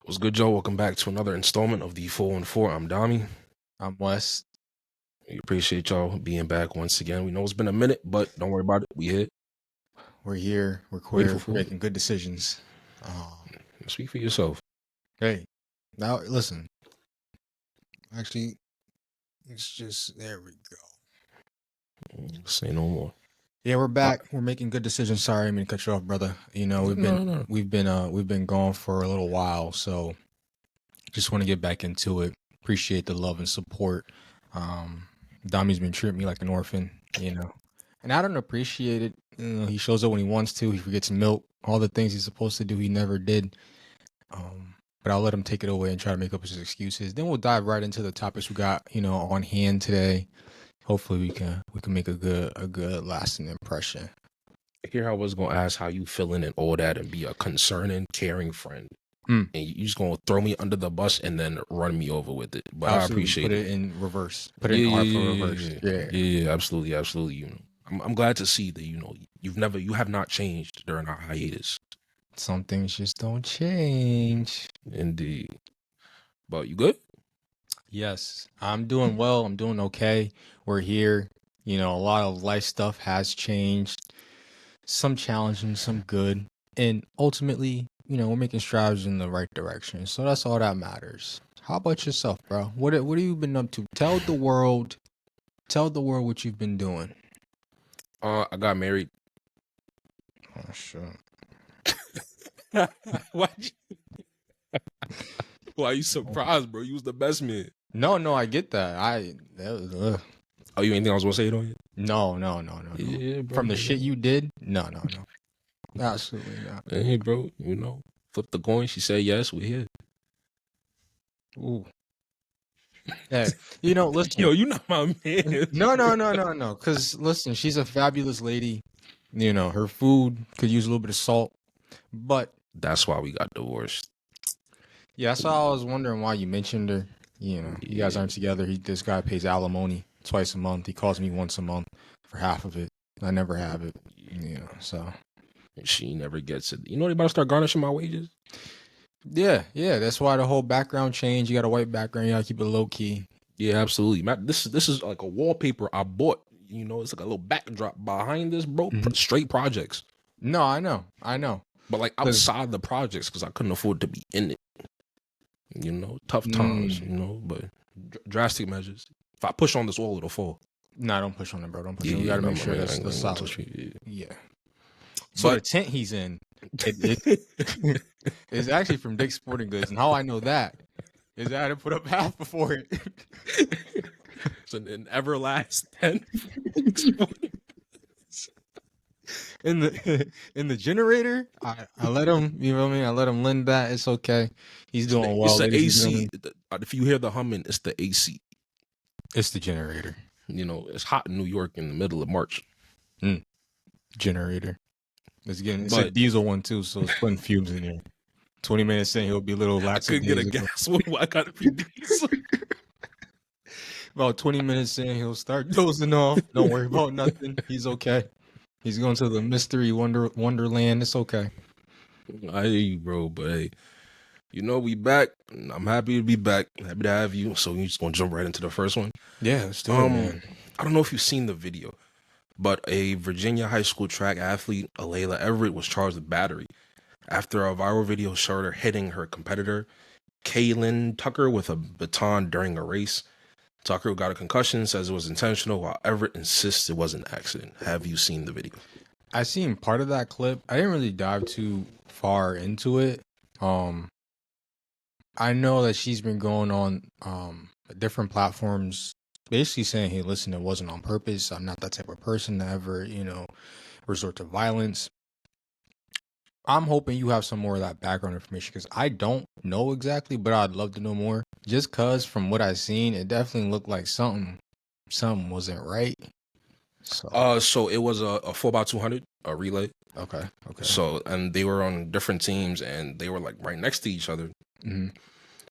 What's good, Joe? Welcome back to another installment of the 414. I'm Dami. I'm West. We appreciate y'all being back once again. We know it's been a minute, but don't worry about it. We here. We're here. We're Grateful queer. for We're it. making good decisions. Speak for yourself. Hey, now listen. Actually, it's just there we go. Say no more. Yeah, we're back. We're making good decisions. Sorry, I mean to cut you off, brother. You know, No. we've been gone for a little while, so just want to get back into it. Appreciate the love and support. Dami's been treating me like an orphan, and I don't appreciate it. He shows up when he wants to. He forgets milk. All the things he's supposed to do, he never did. But I'll let him take it away and try to make up his excuses. Then we'll dive right into the topics we got, on hand today. Hopefully we can make a good lasting impression. Here I was gonna ask how you feeling and all that, and be a concerning, caring friend. And you just gonna throw me under the bus and then run me over with it. But Absolutely. I appreciate Put it. it in reverse. Put it in R for reverse. Yeah, absolutely. I'm glad to see that you have not changed during our hiatus. Some things just don't change. Indeed. But you good? Yes, I'm doing well. I'm doing okay. We're here. A lot of life stuff has changed. Some challenging, some good. And ultimately, we're making strides in the right direction. So that's all that matters. How about yourself, bro? What have you been up to? Tell the world what you've been doing. I got married. Oh, sure. Why you surprised, bro? You was the best man. No, I get that. Oh, you ain't think I was gonna say it on you? No. Yeah, bro. From the shit you did? No. Absolutely not. Hey, bro, flip the coin. She said yes, we here. Ooh. Hey, listen. Yo, you not my man. No. Because listen, she's a fabulous lady. Her food could use a little bit of salt, but that's why we got divorced. Yeah, that's why I was wondering why you mentioned her. You guys aren't together. This guy pays alimony twice a month. He calls me once a month for half of it. I never have it. So she never gets it. You know they about to start garnishing my wages? Yeah. That's why the whole background change. You got a white background. You gotta keep it low key. Yeah, absolutely. This is like a wallpaper I bought. It's like a little backdrop behind this, bro. Straight projects. No, I know. But like outside the projects, because I couldn't afford to be in it. Tough times. But drastic measures. If I push on this wall, it'll fall. Nah, don't push on it, bro. Don't push on it. We gotta make sure that's solid. Yeah. So the tent he's in, it's actually from Dick's Sporting Goods, and how I know that is that I had to put up half before it. It's an Everlast tent. In the generator, I let him. You know what I mean? I let him lend that. It's okay. He's doing well. It's the AC. If you hear the humming, it's the AC. It's the generator. It's hot in New York in the middle of March. Generator. It's a diesel one too, so it's putting fumes in there. 20 minutes in, he'll be a little lax. I could get a gas one. I gotta be diesel. About 20 minutes in, he'll start dozing off. Don't worry about nothing. He's okay. He's going to the mystery wonderland. It's okay. I hear you, bro. But hey, we back. I'm happy to be back. Happy to have you. So we just gonna jump right into the first one. Yeah, let's do it, man. I don't know if you've seen the video, but a Virginia high school track athlete, Alayla Everett, was charged with battery after a viral video showed her hitting her competitor, Kaylin Tucker, with a baton during a race. Tucker got a concussion, says it was intentional, while Everett insists it was an accident. Have you seen the video? I seen part of that clip. I didn't really dive too far into it. I know that she's been going on different platforms, basically saying, "Hey, listen, it wasn't on purpose. I'm not that type of person to ever, resort to violence." I'm hoping you have some more of that background information because I don't know exactly, but I'd love to know more. Just cause from what I've seen, it definitely looked like something wasn't right. So it was a 4x200, a relay. Okay. So, and they were on different teams, and they were like right next to each other.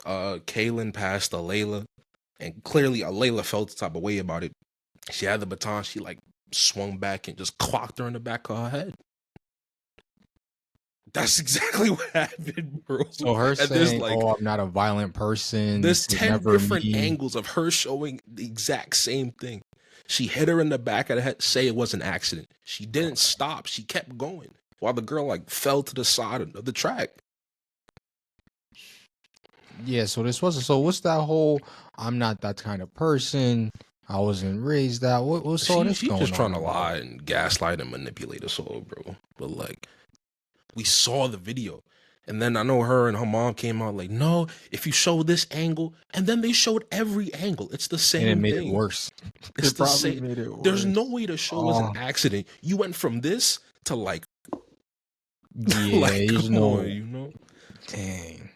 Kaylin passed Alayla, and clearly Alayla felt the type of way about it. She had the baton. She like swung back and just clocked her in the back of her head. That's exactly what happened, bro. So her And there's saying, like "Oh, I'm not a violent person. there's This was 10 never different me." angles of her showing the exact same thing. She hit her in the back of the head, say it was an accident. She didn't stop. She kept going while the girl like fell to the side of the track. Yeah. So this wasn't. So what's that whole? I'm not that kind of person. I wasn't raised that. What's all this She's going just trying on to about? lie and gaslight and manipulate us all, bro. But like, we saw the video. And then I know her and her mom came out like, no, if you show this angle, and then they showed every angle. It's the And it same made it thing. worse. It's It the probably same. made it There's worse. no way to show as an Oh, accident. You went from this to like, yeah. like, You come on, know. you know? Dang.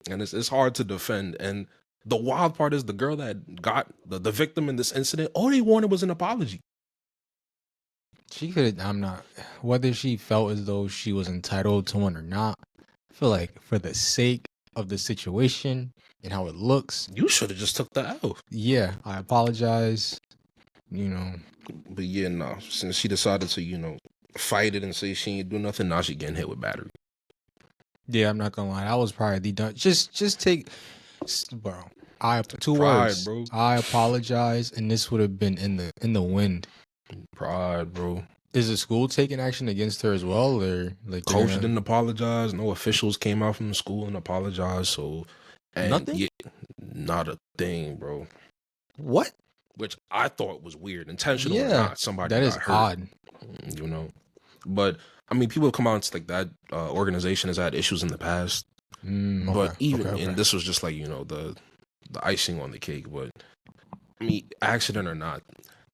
And it's hard to defend. And the wild part is the girl that got the victim in this incident, all they wanted was an apology. She could. I'm not. Whether she felt as though she was entitled to one or not, I feel like for the sake of the situation and how it looks, You should have just took the L. yeah, I apologize. You know, But yeah, no. Since she decided to, fight it and say she ain't do nothing, now she getting hit with battery. yeah, I'm not gonna lie. That was probably the done. Just take, bro. Two Pride, words. bro. I apologize, and this would have been in the wind. Pride, bro. Is the school taking action against her as well, or like Coach didn't apologize. No officials came out from the school and apologized. So, and nothing? yeah, not a thing, bro. What? Which I thought was weird, intentional or Yeah, not. Somebody that is got hurt, odd. But I mean, people have come out and like that organization has had issues in the past. But even and this was just like the icing on the cake. But I mean, accident or not,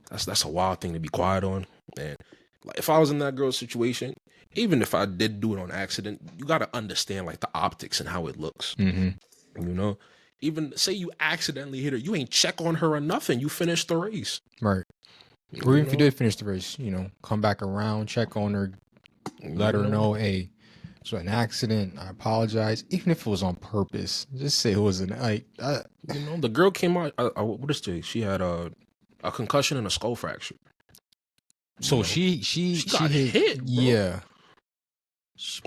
that's a wild thing to be quiet on. And like, if I was in that girl's situation, even if I did do it on accident, you got to understand like the optics and how it looks. Mm-hmm. Even say you accidentally hit her, you ain't check on her or nothing. You finished the race, Right. Or even if you did finish the race, come back around, check on her, let her know, hey, it's an accident. I apologize. Even if it was on purpose, just say it was the girl came out. What is it? She had a concussion and a skull fracture. So she got hit, bro. Yeah.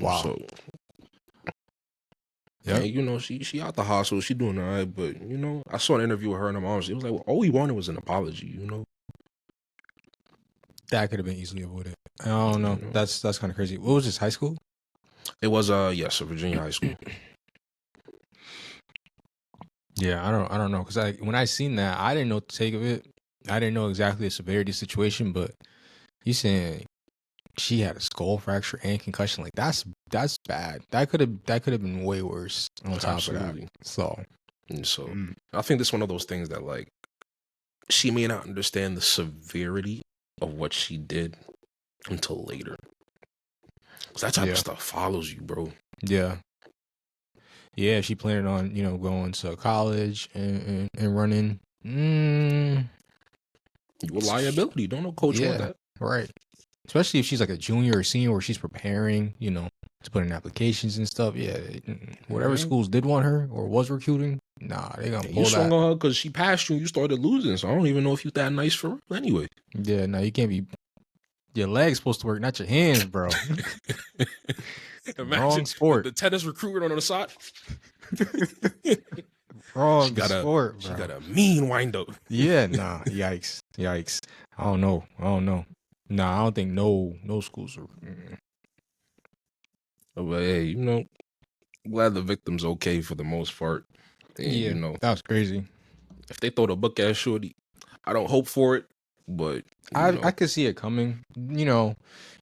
Wow. So, yeah. She out the hospital. She doing all right, but I saw an interview with her and her mom. It was like, well, all we wanted was an apology. That could have been easily avoided. I don't know. That's kind of crazy. What was this, high school? It was a Virginia high school. Yeah, I don't know, because when I seen that, I didn't know what to take of it. I didn't know exactly the severity of the situation, but you saying she had a skull fracture and concussion, like that's bad. That could have been way worse on top Absolutely. of that. So I think this one of those things that like she may not understand the severity of what she did until later. Cause that type of stuff follows you, bro. Yeah. Yeah, she planning on, going to college and running. You a liability. Don't know coach want that. Right. Especially if she's like a junior or senior where she's preparing, to put in applications and stuff. Yeah. Whatever schools did want her or was recruiting, nah, they gonna pull you that. swung on her because she passed you and you started losing. So I don't even know if you that nice for her anyway. Yeah, no, you can't be. Your leg's supposed to work, not your hands, bro. Wrong sport. The tennis recruiter on the side. Wrong sport, bro. She got a mean wind up. Yeah, nah. Yikes. I don't know. Nah, I don't think no schools are. But hey, glad the victim's okay for the most part. And, that was crazy. If they throw the book at Shorty, I don't hope for it. But I could see it coming.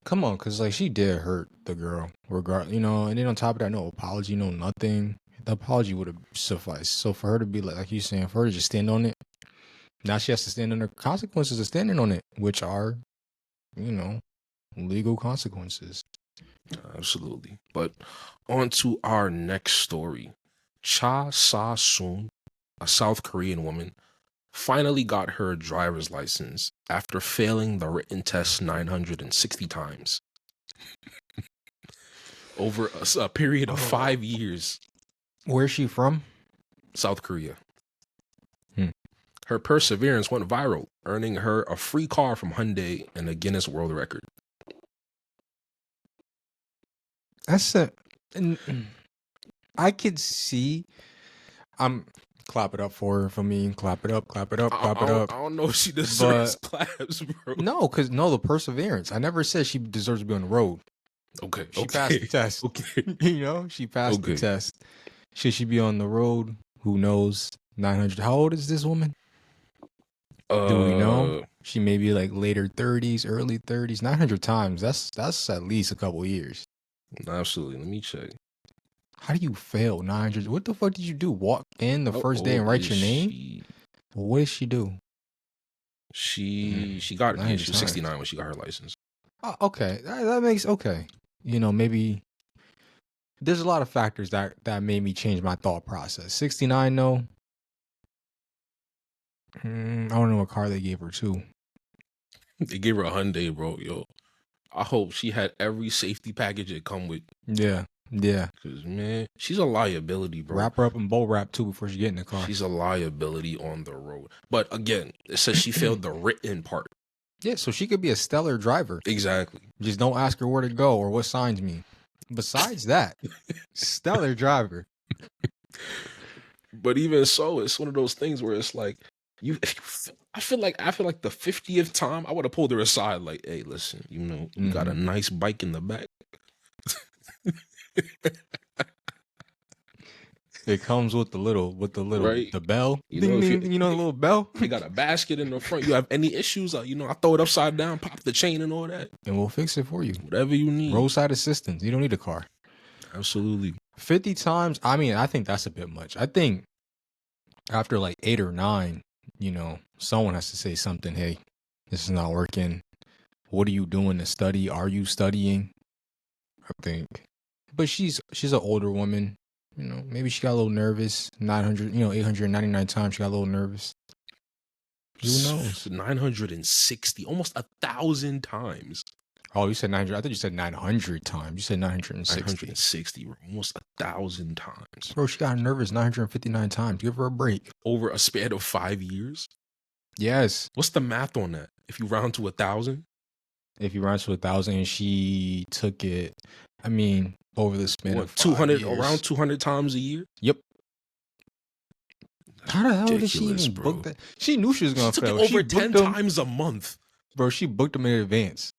Come on, because like she did hurt the girl, regard. And then on top of that, no apology, no nothing. The apology would have sufficed. So for her to be like you saying, for her to just stand on it, now she has to stand under consequences of standing on it, which are, legal consequences. Absolutely. But on to our next story. Cha Sa-soon, a South Korean woman, finally got her driver's license after failing the written test 960 times. Over a period of 5 years. Where's she from? South Korea. Her perseverance went viral, earning her a free car from Hyundai and a Guinness World Record. That's a. And I could see. I'm clap it up for me. Clap it up. Clap it up. Clap it up. I don't know if she deserves But claps, bro. no, because no, the perseverance. I never said she deserves to be on the road. Okay, She passed the test. okay, She passed the okay. test. Should she be on the road? Who knows? 900. How old is this woman? Do we know? She may be like later 30s, early 30s. 900 times. That's at least a couple years. Absolutely. Let me check. How do you fail 900? What the fuck did you do? Walk in the first day and write your name? What did she do? She got it. Yeah, she was 69 when she got her license. Oh, okay, that makes okay. Maybe there's a lot of factors that made me change my thought process. 69, no. I don't know what car they gave her too. They gave her a Hyundai, bro. Yo, I hope she had every safety package it come with. Yeah. Cause man, she's a liability, bro. Wrap her up in bull wrap too before she get in the car. She's a liability on the road. But again, it says she failed the written part. Yeah, so she could be a stellar driver. Exactly. Just don't ask her where to go or what signs mean. Besides that, stellar driver. But even so, it's one of those things where it's like I feel like after like the 50th time, I would have pulled her aside, like, hey, listen, you got a nice bike in the back. It comes with the little right? the bell. Ding, ding, the little bell. You got a basket in the front. You have any issues? I throw it upside down, pop the chain and all that. And we'll fix it for you. Whatever you need. Roadside assistance. You don't need a car. Absolutely. 50 times. I mean, I think that's a bit much. I think after like 8 or 9, someone has to say something. Hey, this is not working. What are you doing to study? Are you studying? I think. But she's an older woman. Maybe she got a little nervous. 899 times she got a little nervous. Who knows? 960, almost 1,000 times. Oh, you said 900. I thought you said 900 times. You said 960. 960, bro. Almost 1,000 times. Bro, she got nervous 959 times. Give her a break. Over a span of 5 years? Yes. What's the math on that? If you round to 1,000? If you round to 1,000, and she took it, I mean, over the span of 200, around 200 times a year? Yep. How the hell did she even book that? She knew she was going to fail. She took it over 10 times a month. Bro, she booked them in advance.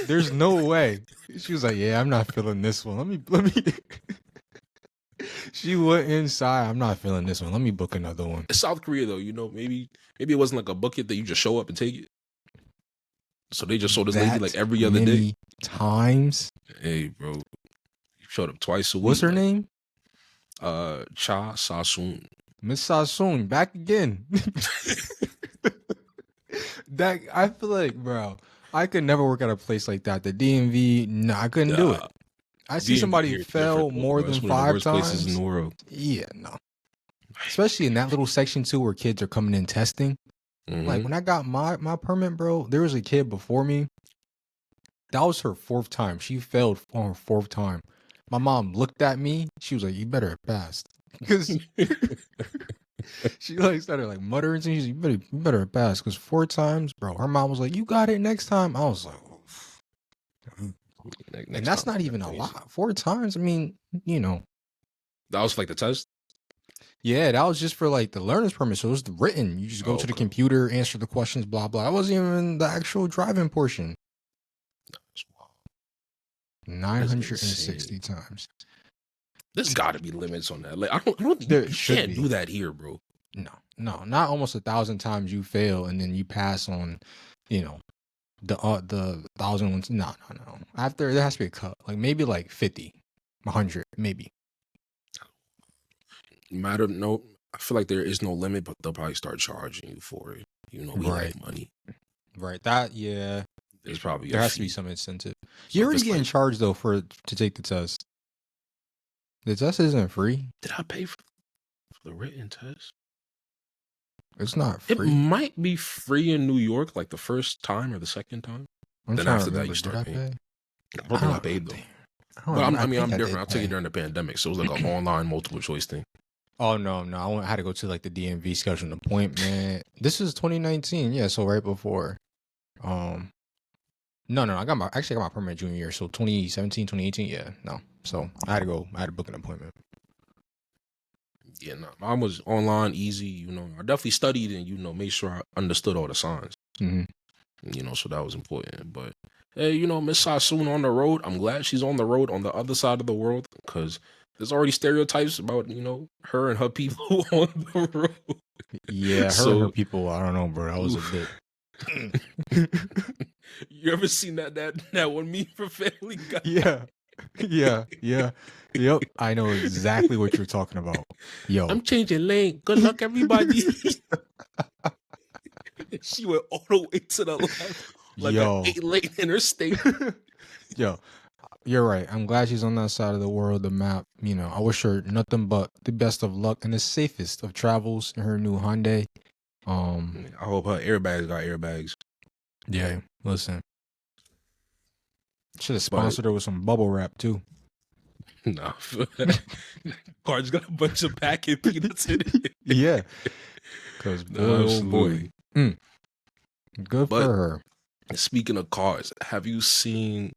There's no way. She was like, yeah, I'm not feeling this one. Let me. She went inside. I'm not feeling this one. Let me book another one. It's South Korea, though. Maybe it wasn't like a bucket that you just show up and take it. So they just saw this lady like every other day. Times. Hey, bro. You showed up twice a week. What's her name? Cha Sa-soon. Miss Sa-soon, back again. I feel like, bro, I could never work at a place like that. The DMV, no, I couldn't do it. I see somebody fail more than 5 times. Places in the world. Yeah, no. Especially in that little section too, where kids are coming in testing. Mm-hmm. Like when I got my permit, bro, there was a kid before me. That was her 4th time. She failed on her 4th time. My mom looked at me. She was like, "You better have passed," because she like started like muttering. She's like, "You better have passed," because 4 times, bro. Her mom was like, "You got it next time." I was like, and that's not even a lot. 4 times. I mean, that was like the test. Yeah, that was just for like the learner's permit. So it was written. You just go to the computer, answer the questions, blah blah. That wasn't even the actual driving portion. 960 times. There's got to be limits on that. Like I don't think you can't do that here, bro. No, not almost 1,000 times you fail and then you pass on, the 1,000 ones. No. After there has to be a cut, like maybe like 50, 100, maybe. No, I feel like there is no limit, but they'll probably start charging you for it. We like money. Right. That there has to be some incentive. You're already getting charged though to take the test. The test isn't free. Did I pay for the written test? It's not free. It might be free in New York, like the first time or the second time. Then after that, you start paying. I don't think I paid though. I'm different. I'll take it during the pandemic, so it was like an online multiple choice thing. Oh no! I had to go to like the DMV schedule an appointment. This is 2019, yeah. So right before, No, I got my permit junior year, so 2017, 2018. Yeah, no. So I had to book an appointment. Yeah, no, mine was online, easy. You know, I definitely studied and made sure I understood all the signs. Mm-hmm. So that was important. But hey, Miss Sassoon on the road. I'm glad she's on the road on the other side of the world because there's already stereotypes about her and her people on the road. Yeah, her and her people. I don't know, bro. That was a bit. You ever seen that one meme for Family Guy? Yeah. Yep. I know exactly what you're talking about. Yo, I'm changing lane. Good luck, everybody. She went all the way to the left, like an 8-lane interstate. Yo, you're right. I'm glad she's on that side of the world, the map. I wish her nothing but the best of luck and the safest of travels in her new Hyundai. I hope her airbags got airbags. Yeah, listen. Should have sponsored her with some bubble wrap too. Nah, car's got a bunch of packing peanuts in it. Yeah, because boy, oh boy, good for her. Speaking of cars, have you seen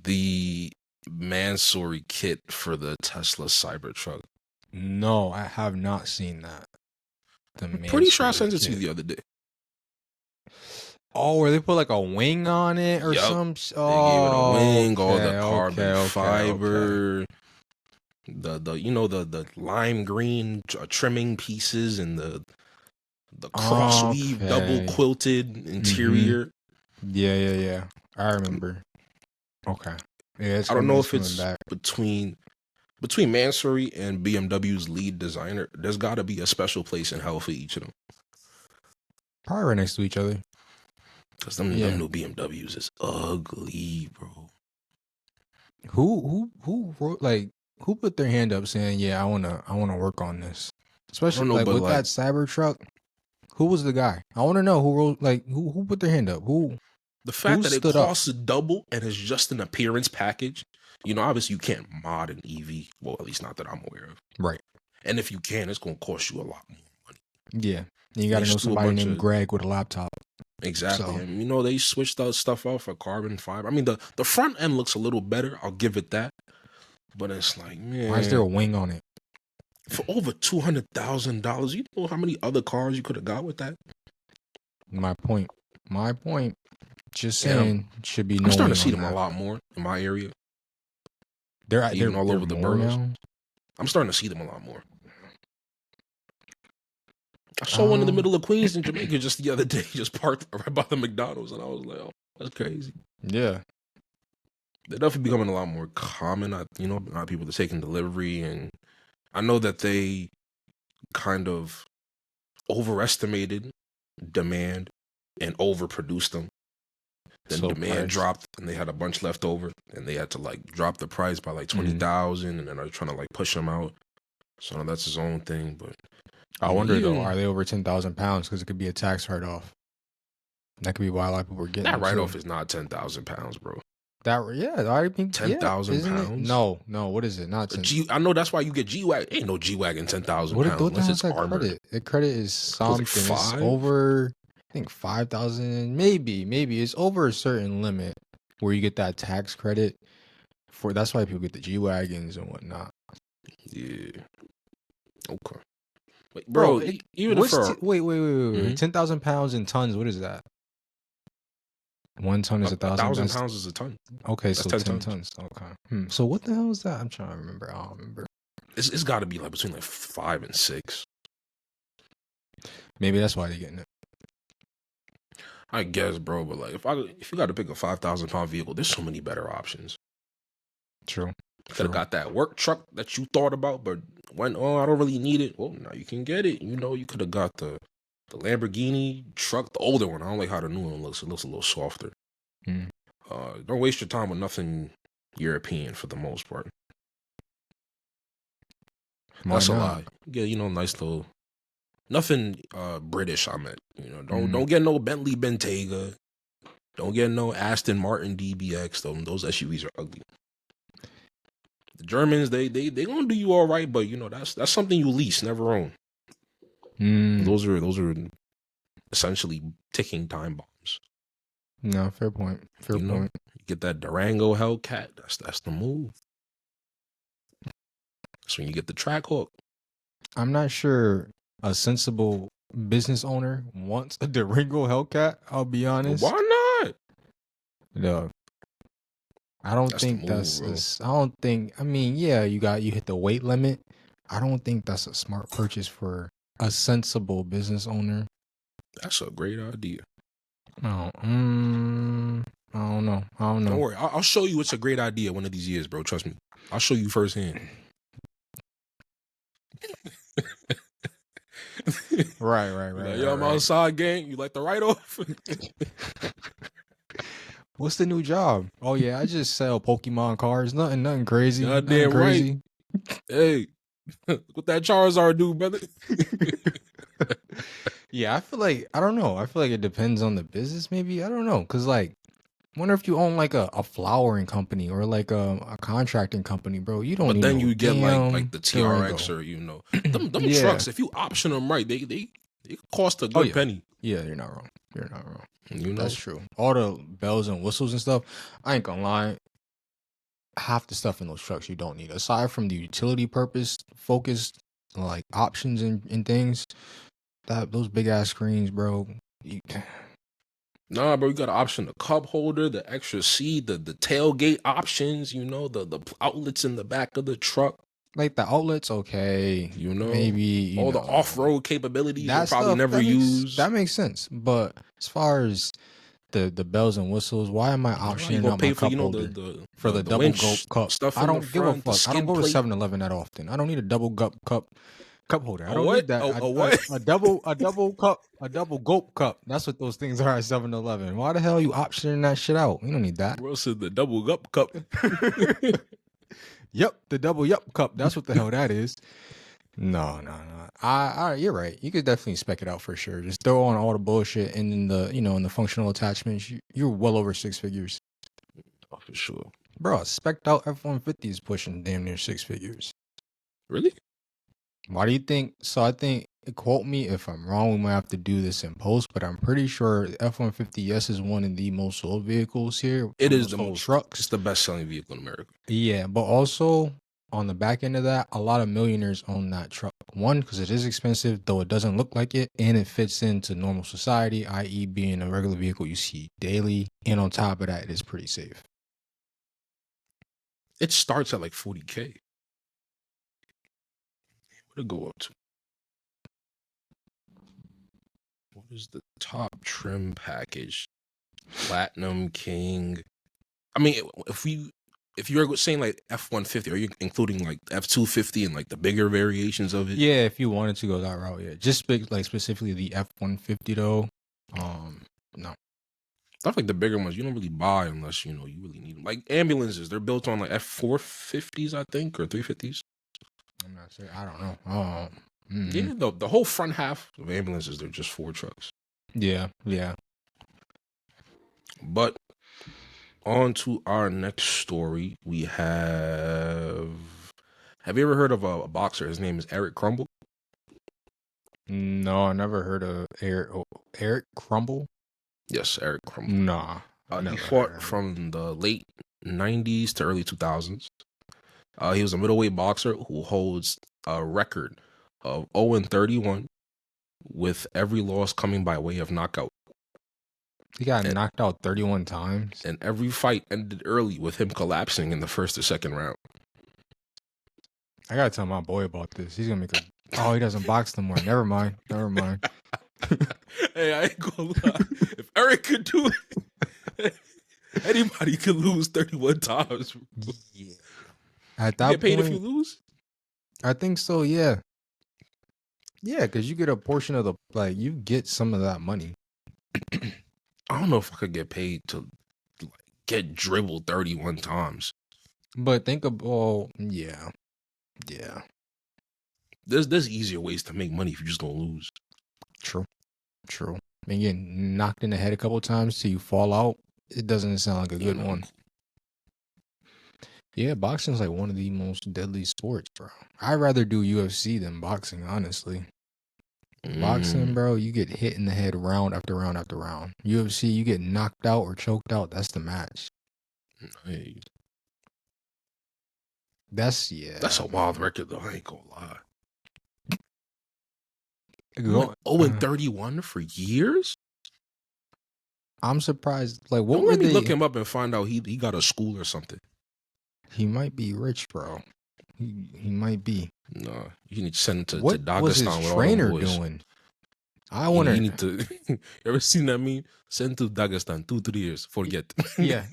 the Mansory kit for the Tesla Cybertruck? No, I have not seen that. I'm pretty sure I sent it to you the other day. Oh, where they put like a wing on it or some? Oh, they gave it a wing, all the carbon fiber, the lime green trimming pieces, and the cross weave double quilted interior. Yeah. I remember. Okay. Yeah, I don't know if it's between Mansory and BMW's lead designer. There's got to be a special place in hell for each of them. Probably right next to each other. Because them new BMWs is ugly, bro. Who wrote, like, who put their hand up saying, "Yeah, I wanna work on this," especially with that Cybertruck? Who was the guy? I want to know who wrote, like, who put their hand up. The fact that it costs double and is just an appearance package. Obviously you can't mod an EV. Well, at least not that I'm aware of. Right. And if you can, it's going to cost you a lot more money. Yeah. You got to know somebody named Greg with a laptop. Exactly. So. And, they switched that stuff out for carbon fiber. I mean, the front end looks a little better. I'll give it that. But it's like, man. Why is there a wing on it? For over $200,000, you know how many other cars you could have got with that? My point. Just saying, should be no. I'm starting to see them a lot more in my area. They're all over the boroughs. Now? I'm starting to see them a lot more. I saw one in the middle of Queens in Jamaica just the other day, just parked right by the McDonald's, and I was like, "Oh, that's crazy." Yeah, they're definitely becoming a lot more common. A lot of people are taking delivery, and I know that they kind of overestimated demand and overproduced them. Then demand dropped, and they had a bunch left over, and they had to drop the price by 20,000, and then they're trying to push them out. So that's his own thing. But I wonder though, are they over 10,000 pounds? Because it could be a tax write-off. That could be why a lot of people are getting that write-off. Is not 10,000 pounds, bro. I think 10,000 pounds. No, what is it? Not 10. I know that's why you get G-Wagon. Ain't no G-Wagon 10,000 pounds unless it's armored. Credit? The credit is something. It's over. I think 5,000. Maybe it's over a certain limit where you get that tax credit. That's why people get the G-Wagons and whatnot. Yeah. Okay. Wait, bro. Even wait. Mm-hmm. 10,000 pounds in tons. What is that? 1 ton is 1,000. 1,000 pounds is a ton. Okay, that's so 10 tons. Okay. So what the hell is that? I'm trying to remember. I don't remember. It's got to be between 5 and 6. Maybe that's why they're getting it. I guess, bro. But if you got to pick a 5,000 pound vehicle, there's so many better options. True. Could have got that work truck that you thought about, but I don't really need it. Well, now you can get it. You could have got the Lamborghini truck, the older one. I don't like how the new one looks. It looks a little softer. Don't waste your time with nothing European for the most part. That's a lie. Yeah, nice little nothing British. I meant, don't get no Bentley Bentayga. Don't get no Aston Martin DBX. Those SUVs are ugly. The Germans, they gonna do you all right, but that's something you lease, never own. Those are essentially ticking time bombs. No, fair point. Fair You know, point. you get that Durango Hellcat. That's the move. That's when you get the track hook. I'm not sure a sensible business owner wants a Durango Hellcat. I'll be But honest. why not? No, I don't That's the think move, that's. bro. I don't think. I mean, yeah, you hit the weight limit. I don't think that's a smart purchase for a sensible business owner. That's a great idea. Oh, I don't know. I don't Don't know. worry. I'll show you it's a great idea one of these years, bro. Trust me. I'll show you firsthand. Right. Like, yo, I'm outside, gang. You like the write off? What's the new job? Oh yeah, I just sell Pokemon cards. Nothing crazy. Nothing Goddamn right. crazy. Hey, what that Charizard do, brother? Yeah, I feel like I don't know. I feel like it depends on the business. Maybe I don't know. Cause like, wonder if you own like a flowering company or like a contracting company, bro. You don't But need then no you get like the TRX Durango. or them Yeah. trucks. If you option them right, they cost a Oh good yeah. penny. Yeah, you're not wrong. You're not wrong. You know, That's true. All the bells and whistles and stuff. I ain't gonna lie. Half the stuff in those trucks you don't need, aside from the utility purpose focused like options and things. That those big ass screens, bro. nah, bro. You got to option the cup holder, the extra seat, the tailgate options. You know, the outlets in the back of the truck. Like the outlets, okay. You know, Maybe all the off road capabilities you'll that probably stuff never use. that makes sense. But as far as the bells and whistles, why am I You optioning gonna out my pay for cup holder the for the double gulp winch cup? stuff I in the don't give a front, the fuck. I don't skid go to plate. 7-Eleven that often. I don't need a double gulp cup holder. I A don't what? need that. A what? A double gulp cup. That's what those things are at 7-Eleven. Why the hell are you optioning that shit out? You don't need that. Bro said the double up cup. Yep, the double yup cup. That's what the hell that is. No. You're right. You could definitely spec it out for sure. Just throw on all the bullshit and in the in the functional attachments. You're well over 6 figures, Oh, for sure. bro. Spec out F-150 is pushing damn near 6 figures. Really? Why do you think? So I think, quote me if I'm wrong. We might have to do this in post, but I'm pretty sure F-150 yes is one of the most sold vehicles here. It is most the sold most trucks. It's the best selling vehicle in America. Yeah, but also on the back end of that, a lot of millionaires own that truck. One, because it is expensive, though it doesn't look like it, and it fits into normal society, i.e., being a regular vehicle you see daily. And on top of that, it is pretty safe. It starts at like 40K. What it go up to? What is the top trim package? Platinum, King. I mean, if you're saying like F-150, are you including like F-250 and like the bigger variations of it? Yeah, if you wanted to go that route, yeah. Just like specifically the F-150 though. No. Stuff like the bigger ones, you don't really buy unless you really need them. Like ambulances, they're built on like F-450s, I think, or 350s. I'm not sure. I don't know. Yeah, the whole front half of ambulances, they're just 4 trucks. Yeah. But on to our next story, we have you ever heard of a boxer? His name is Eric Crumble. No, I never heard of Eric Crumble. Yes, Eric Crumble. Nah. He fought from the late 90s to early 2000s. He was a middleweight boxer who holds a record of 0-31 with every loss coming by way of knockout. He got knocked out 31 times. And every fight ended early with him collapsing in the first or second round. I gotta tell my boy about this. He's gonna make he doesn't box no more. Never mind. Hey, I ain't gonna lie. If Eric could do it, anybody could lose 31 times. Yeah. At that You get paid point, if you lose? I think so, yeah. Yeah, because you get a portion of you get some of that money. I don't know if I could get paid to get dribbled 31 times. But think about, yeah. There's easier ways to make money if you're just gonna lose. True. And getting knocked in the head a couple times till you fall out, it doesn't sound like a good one. Yeah, boxing's like one of the most deadly sports, bro. I'd rather do UFC than boxing, honestly. Boxing, bro, you get hit in the head round after round after round. UFC, you get knocked out or choked out. That's the match. Hey, That's a wild record, though. I ain't gonna lie. Go, 0-31 for years? I'm surprised. Like, what Don't were let me they? look him up and find out he got a school or something. He might be rich, bro. He might be. No, you need to send him to What Dagestan was his with all trainer them boys. doing? I wonder. You need to. You ever seen that meme? Send to Dagestan 2-3 years. Forget. Yeah.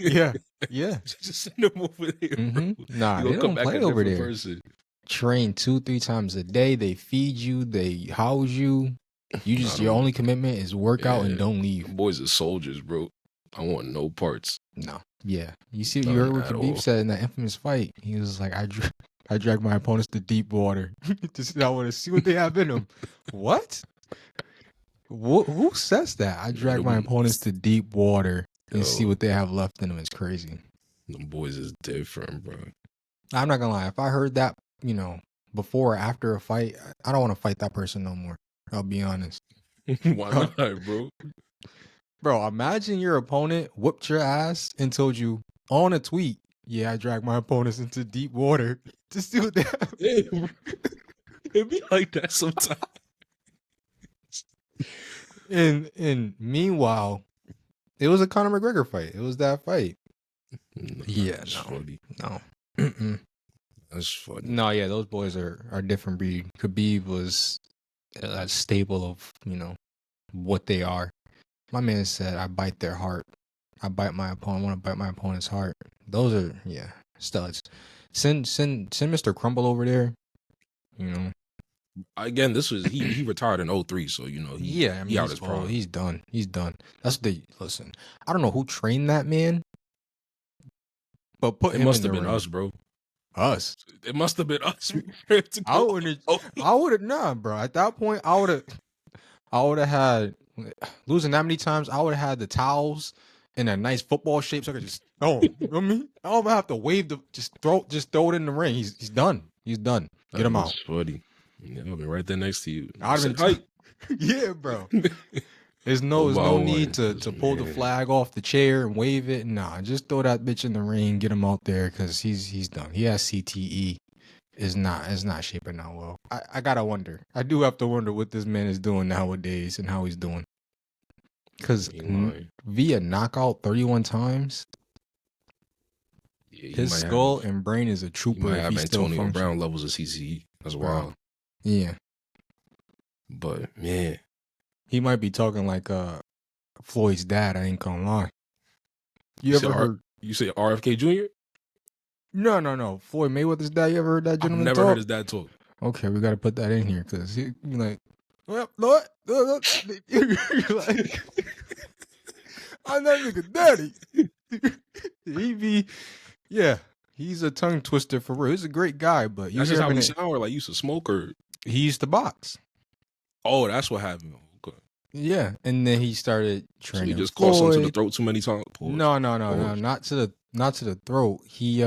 Just send him over there. Mm-hmm. Nah, they don't play over there. Person. Train 2-3 times a day. They feed you. They house you. Your only commitment is work out and don't leave. Boys are soldiers, bro. I want no parts. No. Yeah. You see, you heard what Khabib said in that infamous fight. He was like, I drag my opponents to deep water. I want to see what they have in them. What? Who says that? I drag my opponents to deep water and see what they have left in them. It's crazy. Them boys is different, bro. I'm not gonna lie. If I heard that, before or after a fight, I don't want to fight that person no more. I'll be honest. Why not, bro? Bro, imagine your opponent whooped your ass and told you on a tweet, "Yeah, I drag my opponents into deep water to see what they have." It be like that sometimes. And meanwhile, it was a Conor McGregor fight. It was that fight. No. That's funny. No, yeah, those boys are different breed. Khabib was a staple of, what they are. My man said, I bite their heart. I bite my opponent. I want to bite my opponent's heart. Those are, studs. Send Mr. Crumble over there, Again, this was he retired in 2003, so he out his prime. He's done. That's listen. I don't know who trained that man, but it must have been us, bro. Us. It must have been us. I would have not, bro. At that point, I would have had losing that many times. I would have had the towels in a nice football shape, so I could just throw him. You know what I mean? I don't have to wave just throw it in the ring. He's done. He's done. Get him out. Funny. Yeah, I'll be right there next to you. I'd have been yeah, bro. There's no need to pull the flag off the chair and wave it. Nah, just throw that bitch in the ring, get him out there, because he's done. He has CTE. It's not shaping out well. I gotta wonder. I do have to wonder what this man is doing nowadays and how he's doing. Because via knockout 31 times, his skull and brain is a trooper. He might have Antonio Brown levels of CTE. That's wild. Yeah. But man, he might be talking like Floyd's dad. I ain't gonna lie. You ever heard? You say RFK Jr.? No. Floyd Mayweather's dad. You ever heard that gentleman talk? I've never heard his dad talk. Okay, we got to put that in here because he like, well, Lord, you're like, I'm that nigga daddy. He's a tongue twister for real. He's a great guy, but that's just how he sound. Like, he used to smoke or he used to box. Oh, that's what happened. Okay. Yeah, and then he started training. So he just crossed him to the throat too many times. No, not to the throat. He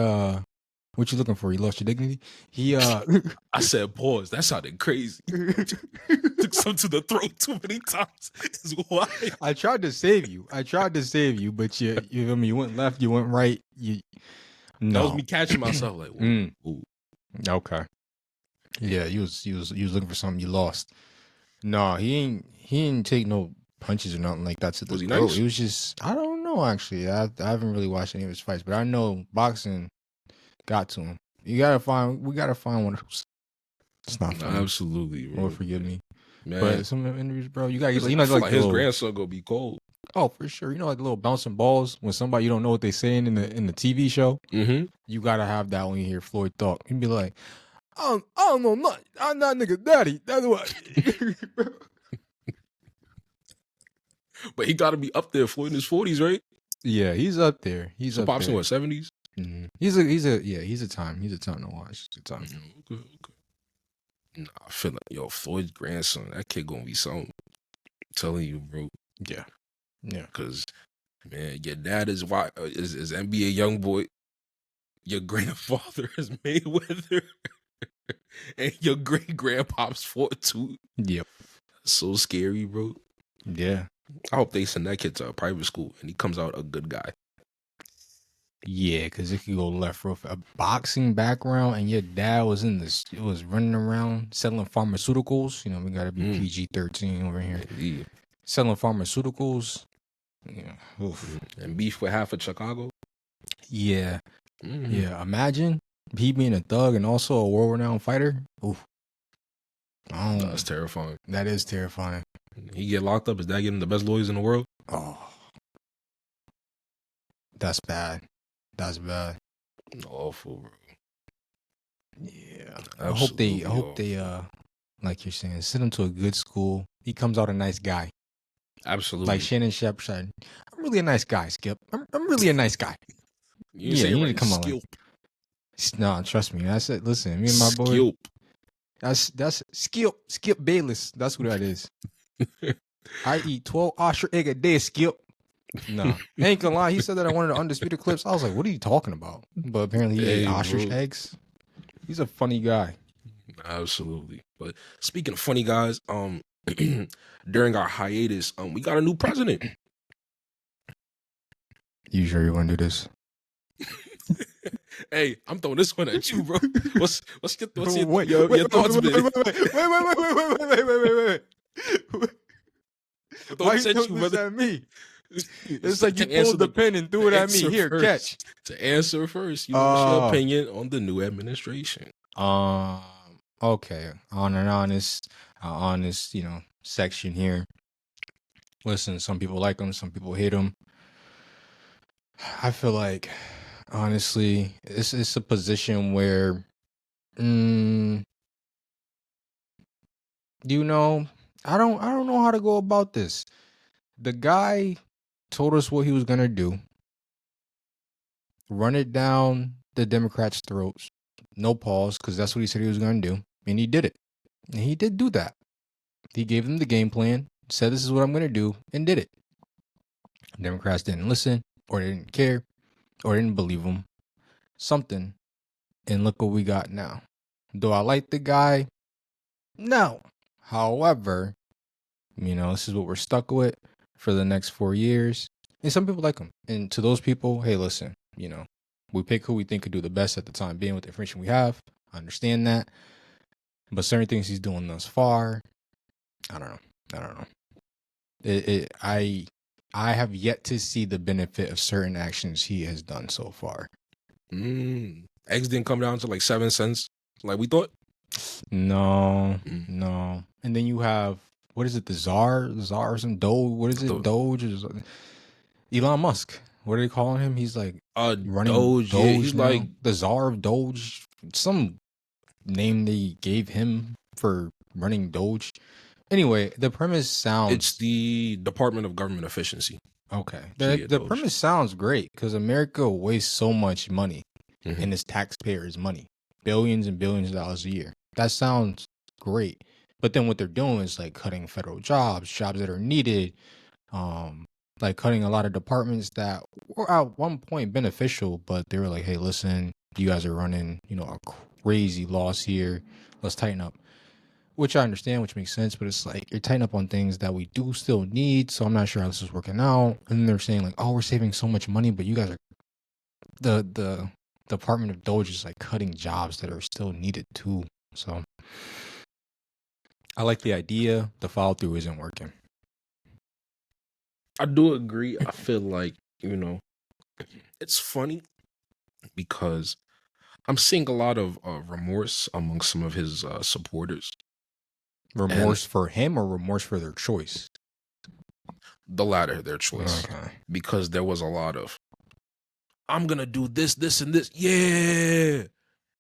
what you looking for? You lost your dignity? He I said pause. That sounded crazy. Took some to the throat too many times. Is why I tried to save you, but you went left, you went right. No. That was me catching myself like, ooh. Okay. Yeah, you was looking for something you lost. No, he ain't take no punches or nothing like that to the throat. Nice? It was just, I don't know actually. I haven't really watched any of his fights, but I know boxing got to him. We gotta find one of those. It's not funny. Absolutely, bro. Lord forgive me. Man. But some interviews, bro, you gotta like his grandson gonna be cold. Oh, for sure. Like the little bouncing balls when somebody you don't know what they're saying in the TV show. Mm-hmm. You gotta have that when you hear Floyd talk. He'd be like, I don't know nothing. I'm not nigga daddy. That's what. But he gotta be up there. Floyd in his 40s, right? Yeah, he's up there. He's up Pops there. in what, 70s? Mm-hmm. He's a time to watch. It's a time. Okay. Nah, I feel like Floyd's grandson, that kid gonna be something. I'm telling you, bro. Yeah. Cause man, your dad is NBA young boy. Your grandfather is Mayweather, and your great grandpops fought too. Yep. So scary, bro. Yeah. I hope they send that kid to a private school and he comes out a good guy. Yeah, because it could go left real fast. A boxing background and your dad was was running around selling pharmaceuticals. We got to be PG-13 over here. Indeed. Selling pharmaceuticals. Yeah. Oof. And beef with half of Chicago. Yeah. Yeah. Imagine he being a thug and also a world-renowned fighter. Oof. Oh, That's terrifying. that is terrifying. He get locked up. His dad give him the best lawyers in the world. Oh, that's bad. That's bad. Awful, bro. Yeah. Absolutely I hope they like you're saying, send him to a good school. He comes out a nice guy. Absolutely. Like Shannon Sharp said, I'm really a nice guy, Skip. I'm really a nice guy. You say you right. need to come on. Like, no, trust me. That's it. Listen, me and my boy. That's Skip Bayless. That's who that is. I eat 12 ostrich egg a day, Skip. No, ain't gonna lie. He said that I wanted the undisputed clips. I was like, what are you talking about? But apparently he ate ostrich eggs. He's a funny guy. Absolutely. But speaking of funny guys, during our hiatus, we got a new president. You sure you want to do this? Hey, I'm throwing this one at you, bro. What's your thoughts? Wait, wait. Why you throw this at me? It's like you pulled the pen and threw it at me. Here, catch. To answer first, what's your opinion on the new administration? Okay, on an honest, section here. Listen, some people like him, some people hate him. I feel like, honestly, it's a position where, I don't know how to go about this. The guy told us what he was gonna do. Run it down the Democrats' throats. No pause, because that's what he said he was gonna do. And he did it. And he did do that. He gave them the game plan, said this is what I'm gonna do, and did it. Democrats didn't listen, or they didn't care, or didn't believe him. Something. And look what we got now. Do I like the guy? No. However, this is what we're stuck with for the next 4 years. And some people like him. And to those people, hey, listen, we pick who we think could do the best at the time being with the information we have. I understand that. But certain things he's doing thus far, I don't know. I have yet to see the benefit of certain actions he has done so far. Eggs didn't come down to like 7 cents like we thought? No. And then you have, what is it, the Czar or some Doge? What is it, Doge? Elon Musk. What are they calling him? He's like running Doge. Yeah, he's now. Like the Czar of Doge. Some name they gave him for running Doge. Anyway, the premise sounds... It's the Department of Government Efficiency. Okay. The premise sounds great because America wastes so much money and it's taxpayers' money. Billions and billions of dollars a year. That sounds great. But then what they're doing is like cutting federal jobs that are needed, like cutting a lot of departments that were at one point beneficial, but they were like, hey, listen, you guys are running, a crazy loss here. Let's tighten up. Which I understand, which makes sense, but it's like you're tightening up on things that we do still need, so I'm not sure how this is working out. And then they're saying like, oh, we're saving so much money, but you guys are the Department of Doge is like cutting jobs that are still needed too. So I like the idea. The follow through isn't working. I do agree. I feel like, it's funny because I'm seeing a lot of remorse among some of his supporters. Remorse for him or remorse for their choice? The latter, their choice. Okay. Because there was a lot of, I'm going to do this, this, and this. Yeah.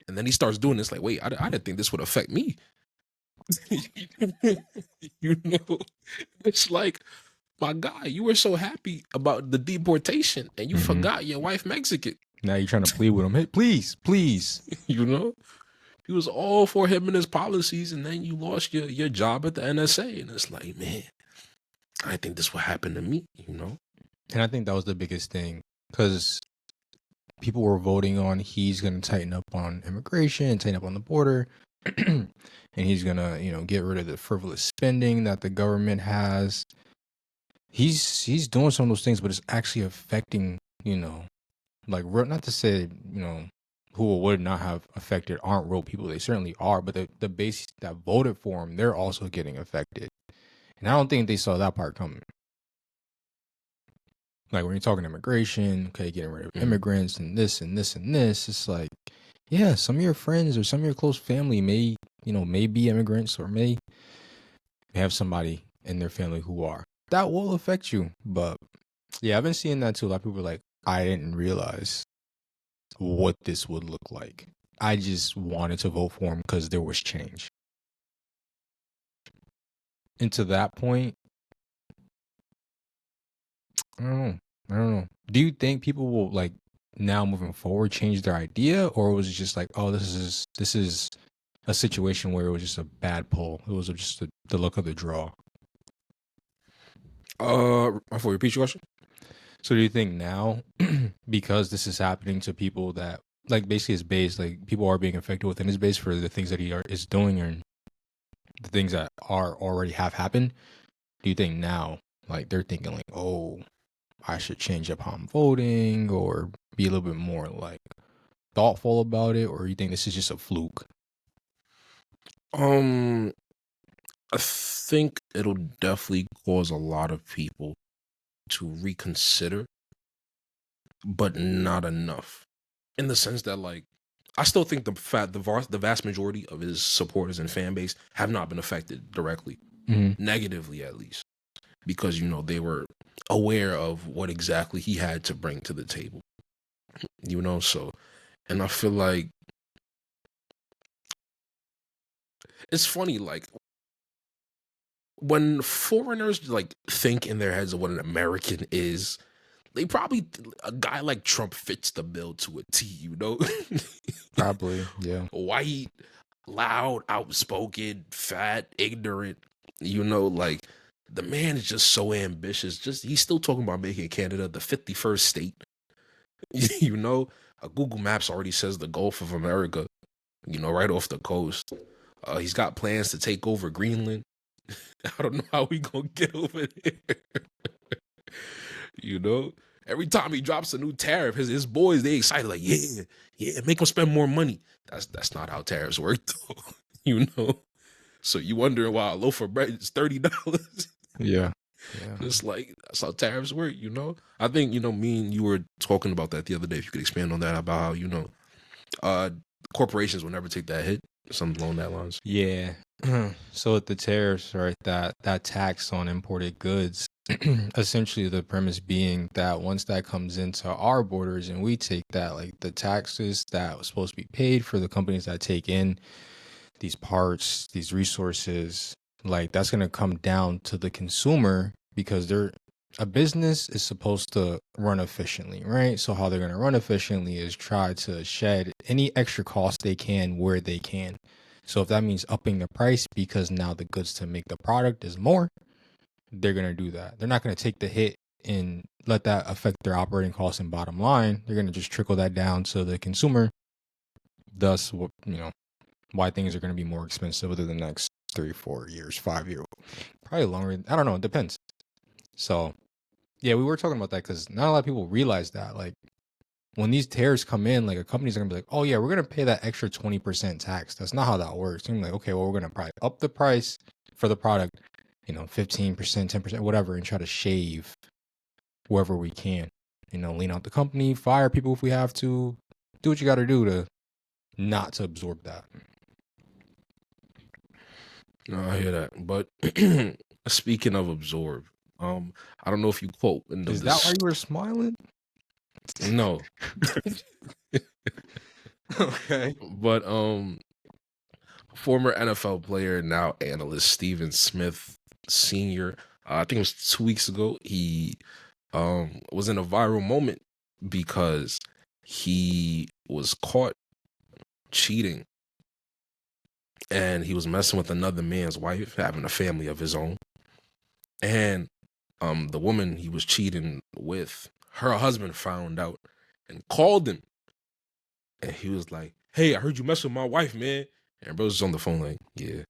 And then he starts doing this like, wait, I didn't think this would affect me. It's like, my guy, you were so happy about the deportation and you forgot your wife Mexican. Now you're trying to plead with him. Hey, please. He was all for him and his policies, and then you lost your job at the NSA. And it's like, man, I think this would happen to me, And I think that was the biggest thing because people were voting on he's going to tighten up on immigration, tighten up on the border. and he's gonna, get rid of the frivolous spending that the government has. He's doing some of those things, but it's actually affecting, like, not to say, who would not have affected aren't real people. They certainly are, but the base that voted for him, they're also getting affected. And I don't think they saw that part coming. Like when you're talking immigration, okay, getting rid of immigrants and this and this and this, it's like, yeah, some of your friends or some of your close family may be immigrants or may have somebody in their family who are. That will affect you. But yeah, I've been seeing that too. A lot of people are like, I didn't realize what this would look like. I just wanted to vote for him because there was change. And to that point, I don't know. Do you think people will, like, now moving forward change their idea, or was it just like, oh, this is a situation where it was just a bad pull? It was just the luck of the draw. Before repeat your question. So do you think now, because this is happening to people that, like, basically his base, like, people are being affected within his base for the things that he is doing or the things that are already have happened, do you think now, like, they're thinking like, oh, I should change up how I'm voting or be a little bit more, like, thoughtful about it, or you think this is just a fluke? I think it'll definitely cause a lot of people to reconsider, but not enough. In the sense that, like, I still think the vast majority of his supporters and fan base have not been affected directly, negatively at least, because they were aware of what exactly he had to bring to the table. So, and I feel like it's funny, like, when foreigners like think in their heads of what an American is, they probably a guy like Trump fits the bill to a T, Probably, yeah. White, loud, outspoken, fat, ignorant, like the man is just so ambitious. He's still talking about making Canada the 51st state. Google Maps already says the Gulf of America, right off the coast. He's got plans to take over Greenland. I don't know how we gonna get over there. Every time he drops a new tariff, his boys, they excited, like, yeah, make him spend more money. That's not how tariffs work, though. So you wondering why a loaf of bread is $30? Yeah. It's like, that's how tariffs work, I think, me and you were talking about that the other day. If you could expand on that, about how, corporations will never take that hit, something along that lines. Yeah. So with the tariffs, right, that tax on imported goods, essentially the premise being that once that comes into our borders and we take that, like, the taxes that was supposed to be paid for the companies that take in these parts, these resources, like, that's going to come down to the consumer, because a business is supposed to run efficiently, right? So how they're going to run efficiently is try to shed any extra cost they can where they can. So if that means upping the price because now the goods to make the product is more, they're going to do that. They're not going to take the hit and let that affect their operating costs and bottom line. They're going to just trickle that down to the consumer. Thus, why things are going to be more expensive within the next 3-4 years, 5 years, probably longer. I don't know. It depends. So, yeah, we were talking about that because not a lot of people realize that. Like, when these tariffs come in, like, a company's going to be like, oh, yeah, we're going to pay that extra 20% tax. That's not how that works. They're like, okay, well, we're going to probably up the price for the product, 15%, 10%, whatever, and try to shave whoever we can. Lean out the company, fire people if we have to, do what you got to do to not to absorb that. No, I hear that. But speaking of absorb, I don't know if you quote. Is that why you were smiling? No. Okay. But former NFL player, now analyst Stephen Smith Sr., I think it was 2 weeks ago, he was in a viral moment because he was caught cheating, and he was messing with another man's wife, having a family of his own. And the woman he was cheating with, her husband found out and called him. And he was like, hey, I heard you mess with my wife, man. And bro was just on the phone like, yeah.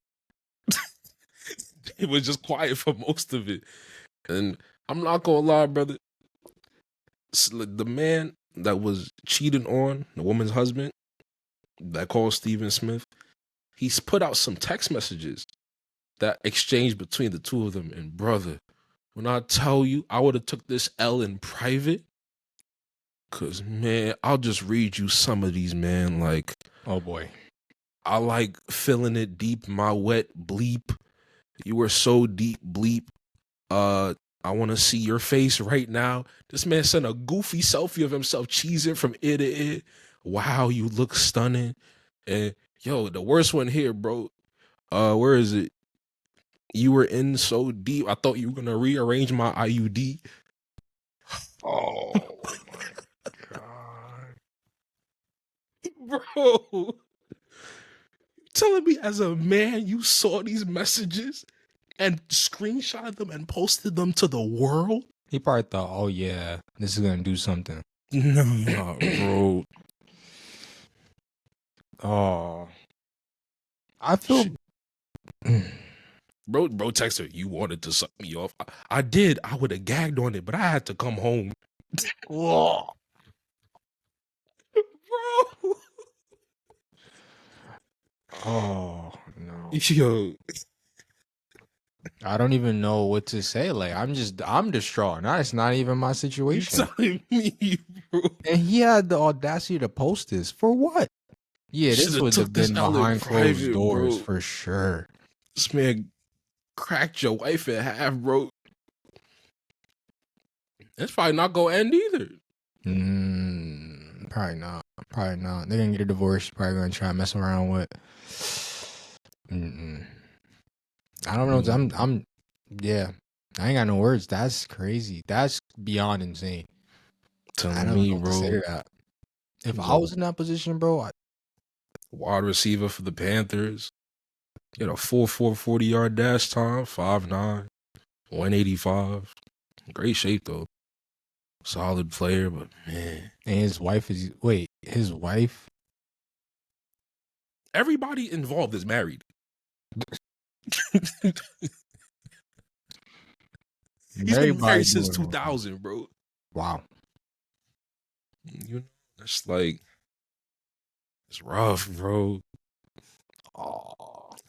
It was just quiet for most of it. And I'm not gonna lie, brother. The man that was cheating on the woman's husband that called Stephen Smith, he's put out some text messages that exchanged between the two of them. And brother, when I tell you, I would have took this L in private. Cause man, I'll just read you some of these, man. Like, Oh boy. I like feeling it deep, my wet bleep. You were so deep, bleep. I want to see your face right now. This man sent a goofy selfie of himself cheesing from ear to ear. Wow, you look stunning. And yo, the worst one here, bro. Where is it? You were in so deep. I thought you were gonna rearrange my IUD. Oh my god. Bro. Telling me as a man you saw these messages and screenshotted them and posted them to the world? He probably thought, oh yeah, this is gonna do something. No, bro. Oh. I feel Bro texted her, you wanted to suck me off. I did. I would have gagged on it, but I had to come home. Bro. Oh no. Yo. I don't even know what to say. Like I'm distraught. Now it's not even my You situation. telling me, bro. And he had the audacity to post this for what? Yeah, this Shoulda would took have this been L in behind closed private, doors bro. for sure. This man cracked your wife in half, bro. That's probably not gonna end either. Probably not. Probably not. They're gonna get a divorce. Probably gonna try to mess around with. I don't know. I'm. Yeah. I ain't got no words. That's crazy. That's beyond insane. I Telling don't me, know what to say bro. to that. If He's I a was in that position, bro, wide receiver for the Panthers. He had a 4.4 40-yard dash time, 5'9", 185. Great shape though. Solid player, but man. and his wife is his wife. Everybody involved is married. He's been Everybody married since doing it. 2000, bro. Wow. You know, that's like, it's rough, bro. Oh.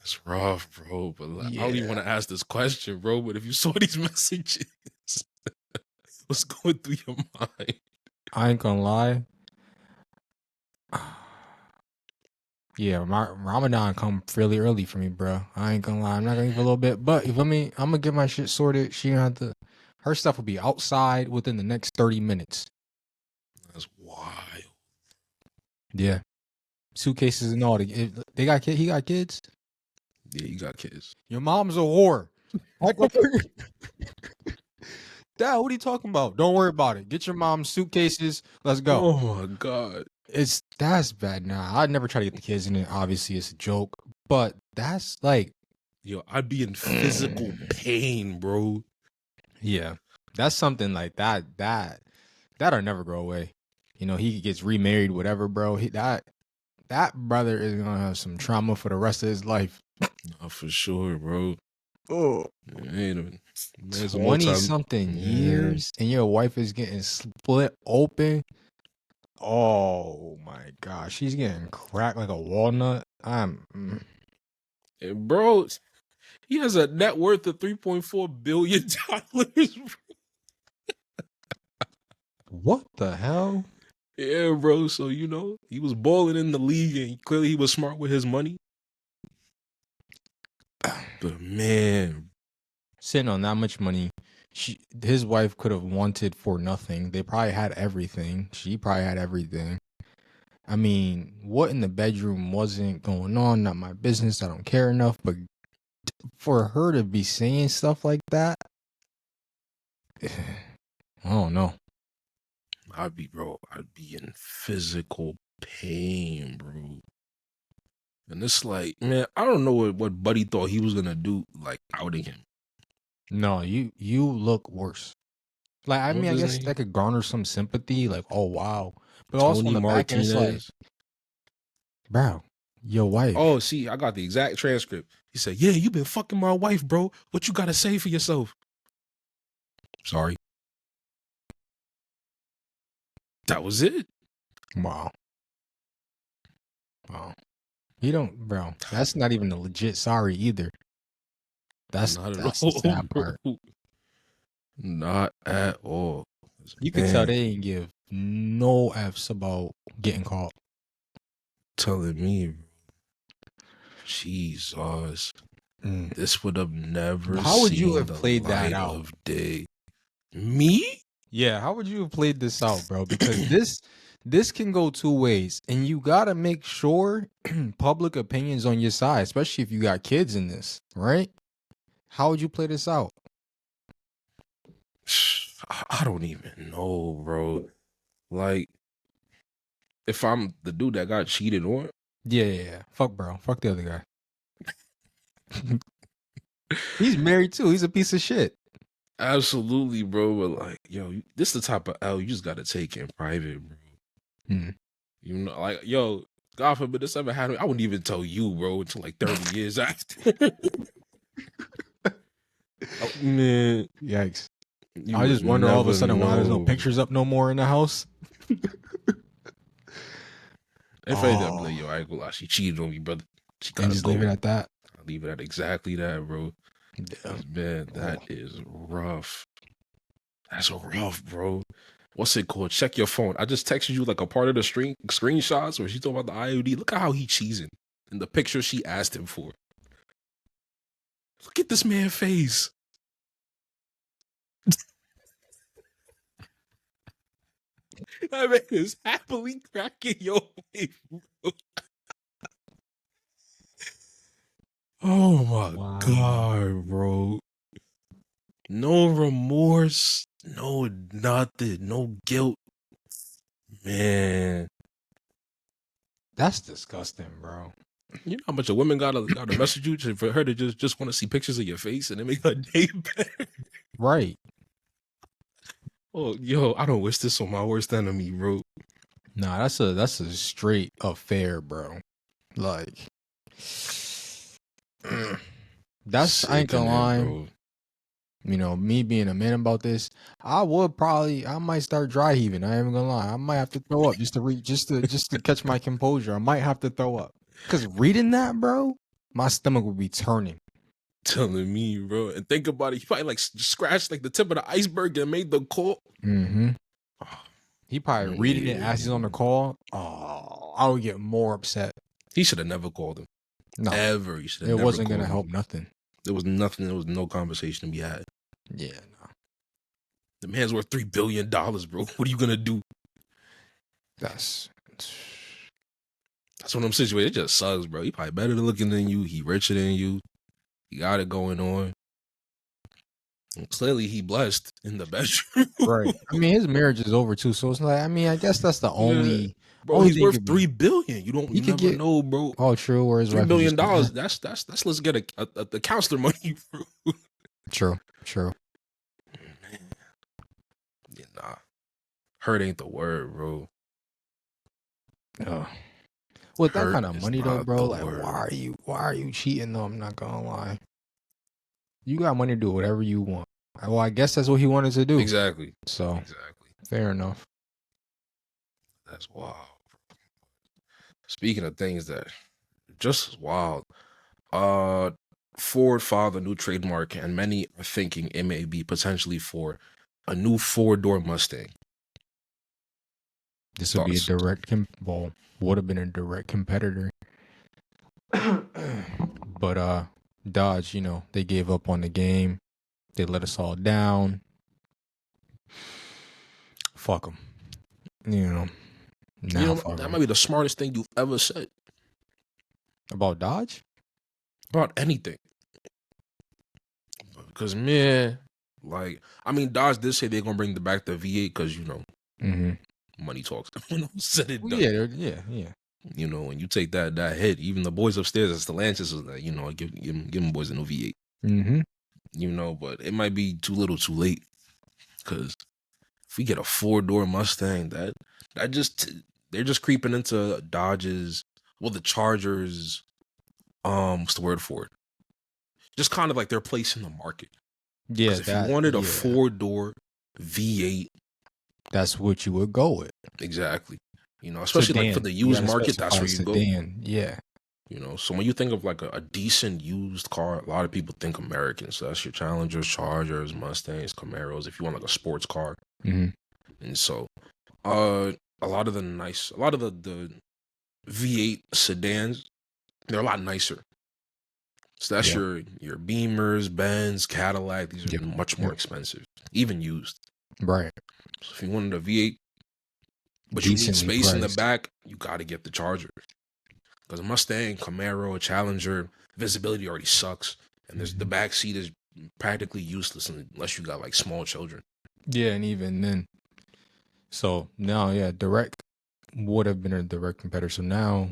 It's rough, bro. But like, I don't even Yeah. want to ask this question, bro. But if you saw these messages, what's going through your mind? I ain't gonna lie. Yeah, my Ramadan come fairly early for me, bro. I ain't gonna lie. I'm not gonna give a little bit, but you feel me? I'm gonna get my shit sorted. She gonna have to. Her stuff will be outside within the next 30 minutes. That's wild. Yeah, suitcases and all. They got kid. He got kids. Yeah, you got kids. Your mom's a whore. Dad, what are you talking about? Don't worry about it. Get your mom's suitcases. Let's go. Oh my god. That's bad. Nah, I'd never try to get the kids in it. Obviously, it's a joke, but that's like, Yo, I'd be in physical pain, bro. yeah, that's something like that'll never go away. You know, he gets remarried, whatever, bro. That brother is gonna have some trauma for the rest of his life. Oh, for sure, bro. Oh, Man, 20 something years, and your wife is getting split open. Oh my gosh, she's getting cracked like a walnut. And bro, he has a net worth of $3.4 billion. What the hell? Yeah, bro. So, you know, he was balling in the league and clearly he was smart with his money. But man, Sitting on that much money, his wife could have wanted for nothing. They probably had everything. She probably had everything. I mean, what in the bedroom wasn't going on? Not my business. I don't care enough. But for her to be saying stuff like that, I don't know. I'd be in physical pain, bro. And it's like, man, I don't know what Buddy thought he was gonna do, like outing him. No, you look worse. Like, I mean, I guess that could garner some sympathy. Like, oh wow, but also on Tony the back end, it's like, Martinez. bro, Your wife. Oh, see, I got the exact transcript. He said, "Yeah, you been fucking my wife, bro. What you gotta say for yourself?" Sorry. That was it. Wow. Wow. You don't, bro. That's not even a legit sorry either. That's Not at the all, sad bro. part. Not at all. You could tell Man, they didn't give no F's about getting caught. telling me, Jesus, this would have never How would you seen have the played that light out? of day. Me? Yeah, how would you have played this out, bro? Because this can go two ways, and you gotta make sure public opinion's on your side, especially if you got kids in this, right? How would you play this out? I don't even know, bro. Like, if I'm the dude that got cheated on, Yeah. Fuck, bro. Fuck the other guy. He's married too. He's a piece of shit. absolutely, bro. But like, yo, this the type of L you just gotta take in private, bro. You know, like, yo, God forbid this ever happened. I wouldn't even tell you, bro, until like 30 years after. Oh, man, Yikes. you I would just wonder all of a never sudden why there's no know. pictures up no more in the house. If anything, I'd be like, yo, I ain't gonna lie, she cheated on me, brother. She And gotta just go. leave it at that. I'll leave it at exactly that, bro. Yeah. Man, that is rough. That's rough, bro. What's it called? Check your phone. I just texted you like a part of the screenshots where she's talking about the IUD. Look at how he cheesing in the picture she asked him for. Look at this man's face. That man is happily cracking your wife, bro. Oh my God, bro. No remorse, no nothing, no guilt. Man. That's disgusting, bro. You know how much a woman gotta message you for her to just want to see pictures of your face and it make her day better? Right. Oh, yo, I don't wish this on my worst enemy, bro. Nah, that's a straight affair, bro. Like, that's I ain't gonna lie. Bro. You know, me being a man about this, I might start dry heaving. I ain't even gonna lie. I might have to throw up just to catch my composure. I might have to throw up. Cause reading that, bro, my stomach would be turning. Telling me, bro. And think about it. He probably like scratched like the tip of the iceberg and made the call. Mm-hmm. Oh, He probably reading it as he's on the call. Oh, I would get more upset. He should have never called him. No, ever. He should have it never wasn't called gonna him. help nothing. There was nothing. There was no conversation to be had. Yeah, no. The man's worth $3 billion, bro. What are you gonna do? That's one of them situations. It just sucks, bro. He probably better looking than you. He richer than you. He got it going on. And clearly, he blessed in the bedroom. right. I mean, his marriage is over too, so it's like, I mean, I guess that's the only. Bro, only he's thing worth could be- $3 billion. You never know, bro. Oh, true. Or his $3 wife billion. is just- That's let's get the counselor money, bro. True. Man. Yeah, nah. Hurt ain't the word, bro. With that Hurt kind of is money though, not bro, the like word. why are you cheating though? I'm not gonna lie. You got money to do whatever you want. Well, I guess that's what he wanted to do. Exactly. So Exactly. fair enough. That's wild. Speaking of things that just as wild, Ford filed a new trademark, and many are thinking it may be potentially for a new four-door Mustang. This would be a Thoughts? direct would have been a direct competitor. But Dodge, you know, they gave up on the game. They let us all down. Fuck them. You know. That might be the smartest thing you've ever said about Dodge? About anything. Because, man, like, I mean, Dodge did say they're going to bring back the V8 because, you know, money talks. When I'm said it done. Yeah. You know, when you take that hit, even the boys upstairs at Stellantis is like, you know, give them boys a new V8. You know, but it might be too little too late. Because if we get a four-door Mustang, that just, they're just creeping into Dodge's the Chargers, what's the word for it? Just kind of like their place in the market. Yeah, Because if you wanted a 4-door V8, that's what you would go with. exactly. You know, especially like for the used market, that's where you go. Yeah. You know, so when you think of like a decent used car, a lot of people think American. So that's your Challengers, Chargers, Mustangs, Camaros. If you want like a sports car, and so a lot of the V8 sedans, they're a lot nicer. So that's your Beamers, Benz, Cadillac. These are much more expensive, even used. Right. So if you wanted a V8, but decently you need space priced in the back, you got to get the Charger. Because a Mustang, Camaro, Challenger, visibility already sucks. And the back seat is practically useless unless you got like small children. Yeah, and even then. So now, direct would have been a direct competitor. So now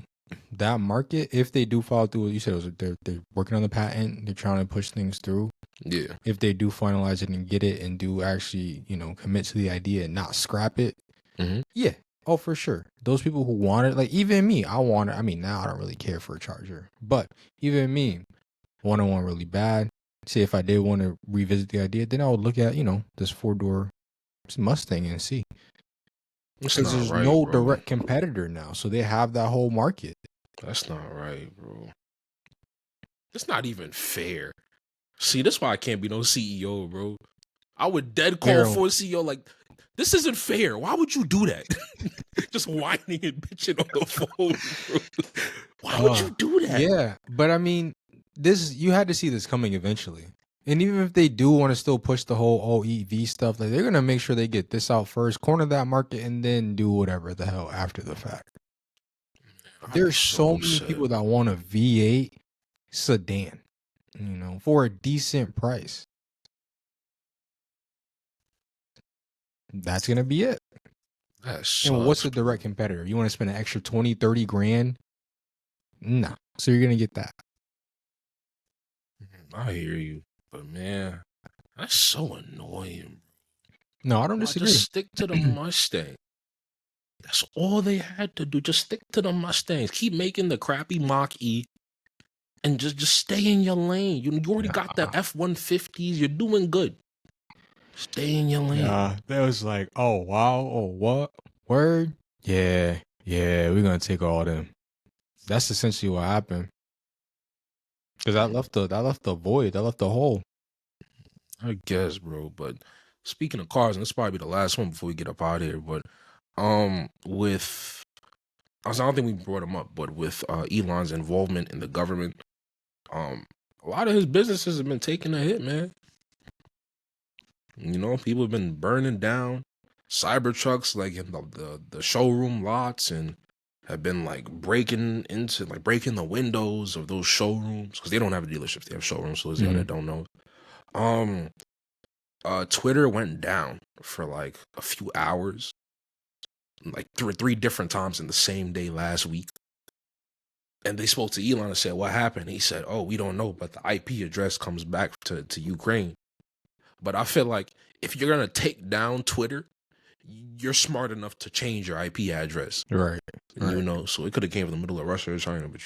that market, if they do follow through, you said they're working on the patent, they're trying to push things through. Yeah. If they do finalize it and get it and do actually, commit to the idea and not scrap it, yeah. Oh, for sure. Those people who want it, like even me, I want it. I mean, now I don't really care for a Charger, but even me, want one really bad. Say if I did want to revisit the idea, then I would look at, this 4-door Mustang and see. Because there's no direct competitor now, so they have that whole market. That's not right, bro. It's not even fair. See, that's why I can't be no CEO, bro. I would dead call for a CEO like, this isn't fair. Why would you do that? Just whining and bitching on the phone, bro. Why would you do that? Yeah, but I mean, you had to see this coming eventually. And even if they do want to still push the whole EV stuff, like they're gonna make sure they get this out first, corner that market, and then do whatever the hell after the fact. There's so many people that want a V8 sedan, for a decent price. That's gonna be it. And what's the direct competitor? You want to spend an extra 20, 30 grand? No. So you're gonna get that. I hear you. But man, that's so annoying. No, I don't disagree. Just stick to the Mustang. That's all they had to do. Just stick to the Mustangs. Keep making the crappy Mach-E. And just stay in your lane. You already got the F-150s. You're doing good. Stay in your lane. Yeah, that was like, oh, wow. Oh, what? Word? Yeah, we're going to take all them. That's essentially what happened. Because I left the void. I left the hole. I guess, bro. But speaking of cars, and this will probably be the last one before we get up out of here. But I don't think we brought him up, but with Elon's involvement in the government, a lot of his businesses have been taking a hit, man. People have been burning down Cybertrucks like in the showroom lots and have been like breaking the windows of those showrooms because they don't have dealerships, they have showrooms. So those that don't know, Twitter went down for like a few hours, like three different times in the same day last week. And they spoke to Elon and said, what happened? He said, oh, we don't know, but the IP address comes back to Ukraine. But I feel like if you're going to take down Twitter, you're smart enough to change your IP address. Right. So it could have came from the middle of Russia or China, but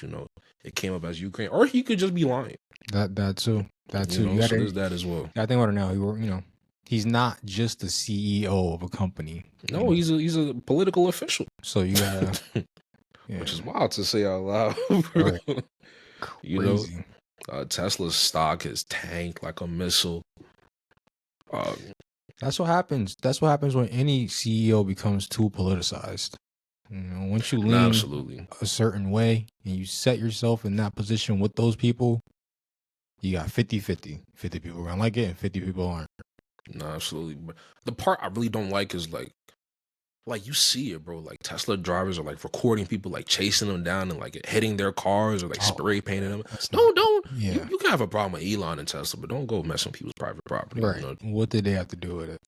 it came up as Ukraine. Or he could just be lying. That too. So there's that as well. I think about it now. He's not just the CEO of a company. No, he's a political official. So you gotta... Which is wild to say out loud. Right. Crazy. Tesla's stock has tanked like a missile. That's what happens. That's what happens when any CEO becomes too politicized. Once you lean a certain way and you set yourself in that position with those people, you got 50-50. 50 people are gonna like it and 50 people aren't. No, absolutely. But the part I really don't like is like you see it, bro. Like Tesla drivers are like recording people, like chasing them down and like hitting their cars or like spray painting them. Don't. Yeah. You can have a problem with Elon and Tesla, but don't go messing with people's private property. Right. What did they have to do with it?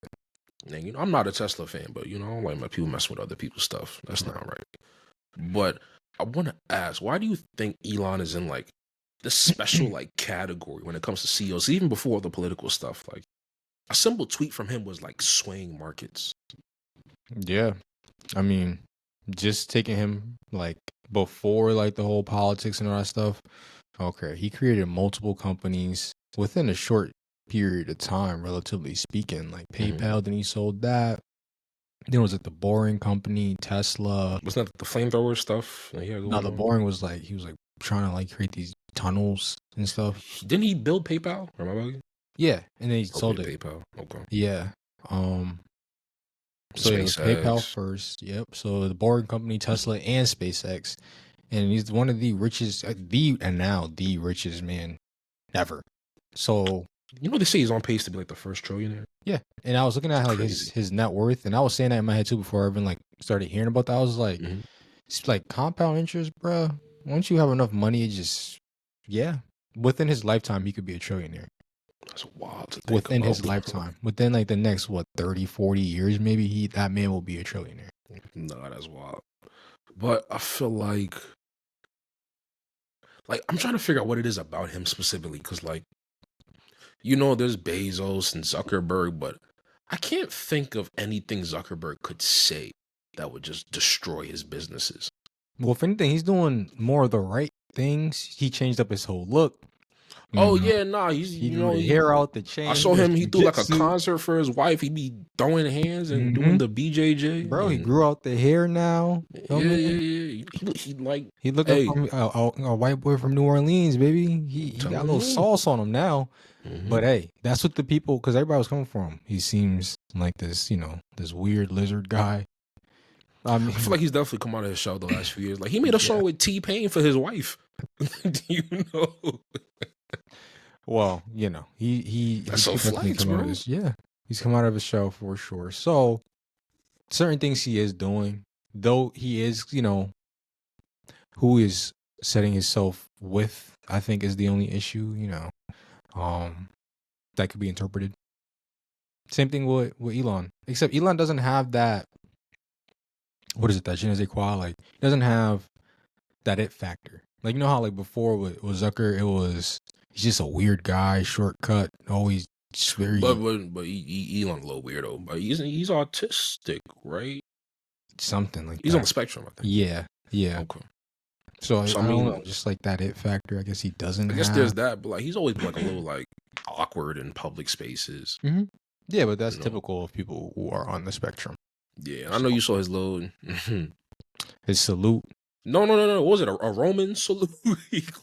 And, I'm not a Tesla fan, but I don't like my people messing with other people's stuff. That's not right. But I want to ask, why do you think Elon is in like this special like category when it comes to CEOs, even before the political stuff? Like a simple tweet from him was like swaying markets. Yeah. I mean, just taking him like before like the whole politics and all that stuff. Okay, he created multiple companies within a short period of time, relatively speaking. Like PayPal, then he sold that. Then was it the Boring Company, Tesla? Wasn't that the flamethrower stuff that he had No, going the on? Boring was like he was like trying to like create these tunnels and stuff. Didn't he build PayPal? Or am I bugging? Yeah, and then he Okay, sold it. PayPal. Okay. Yeah. So it was PayPal SpaceX. first. Yep. So the Boring Company, Tesla, and SpaceX, and he's one of the richest, the richest man ever. So You know they say he's on pace to be like the first trillionaire. yeah, and I was looking at It's like crazy. his net worth, and I was saying that in my head too before I even like started hearing about that. I was like, Mm-hmm. it's like compound interest, bro. Once you have enough money, it just within his lifetime, he could be a trillionaire. That's wild to think Within about. his lifetime, within like the next 30, 40 years, maybe that man will be a trillionaire. No, that's wild. But I feel like I'm trying to figure out what it is about him specifically, because there's Bezos and Zuckerberg, but I can't think of anything Zuckerberg could say that would just destroy his businesses. Well, if anything, he's doing more of the right things. He changed up his whole look. Oh yeah, nah, he's he grew the hair out, the chain. I saw him. He threw like a jujitsu. concert for his wife. He be throwing hands and doing the BJJ. Bro, he grew out the hair now. Yeah. He like he looking for a white boy from New Orleans, baby. He got a little sauce on him now. But hey, that's what the people, because everybody was coming for him. He seems like this, this weird lizard guy. I feel like he's definitely come out of his shell the last few years. Like he made a song with T-Pain for his wife. Do you know? Well, he That's a flex, bro. He's come out of his shell for sure. So certain things he is doing, though he is, who is setting himself with, I think is the only issue, that could be interpreted. Same thing with Elon, except Elon doesn't have that. What is it? That je ne sais quoi? Like, he doesn't have that it factor. Like, you know how like before with Zucker, he's just a weird guy, shortcut, always very. But Elon a little weirdo. But he's autistic, right? Something like he's that. On the spectrum, I think. Yeah. Okay. So I don't know, just like that it factor. I guess he doesn't. I guess there's that, but like he's always been like a little like awkward in public spaces. Mm-hmm. Yeah, but that's typical of people who are on the spectrum. Yeah, I know you saw his little his salute. No. What was it? A Roman salute?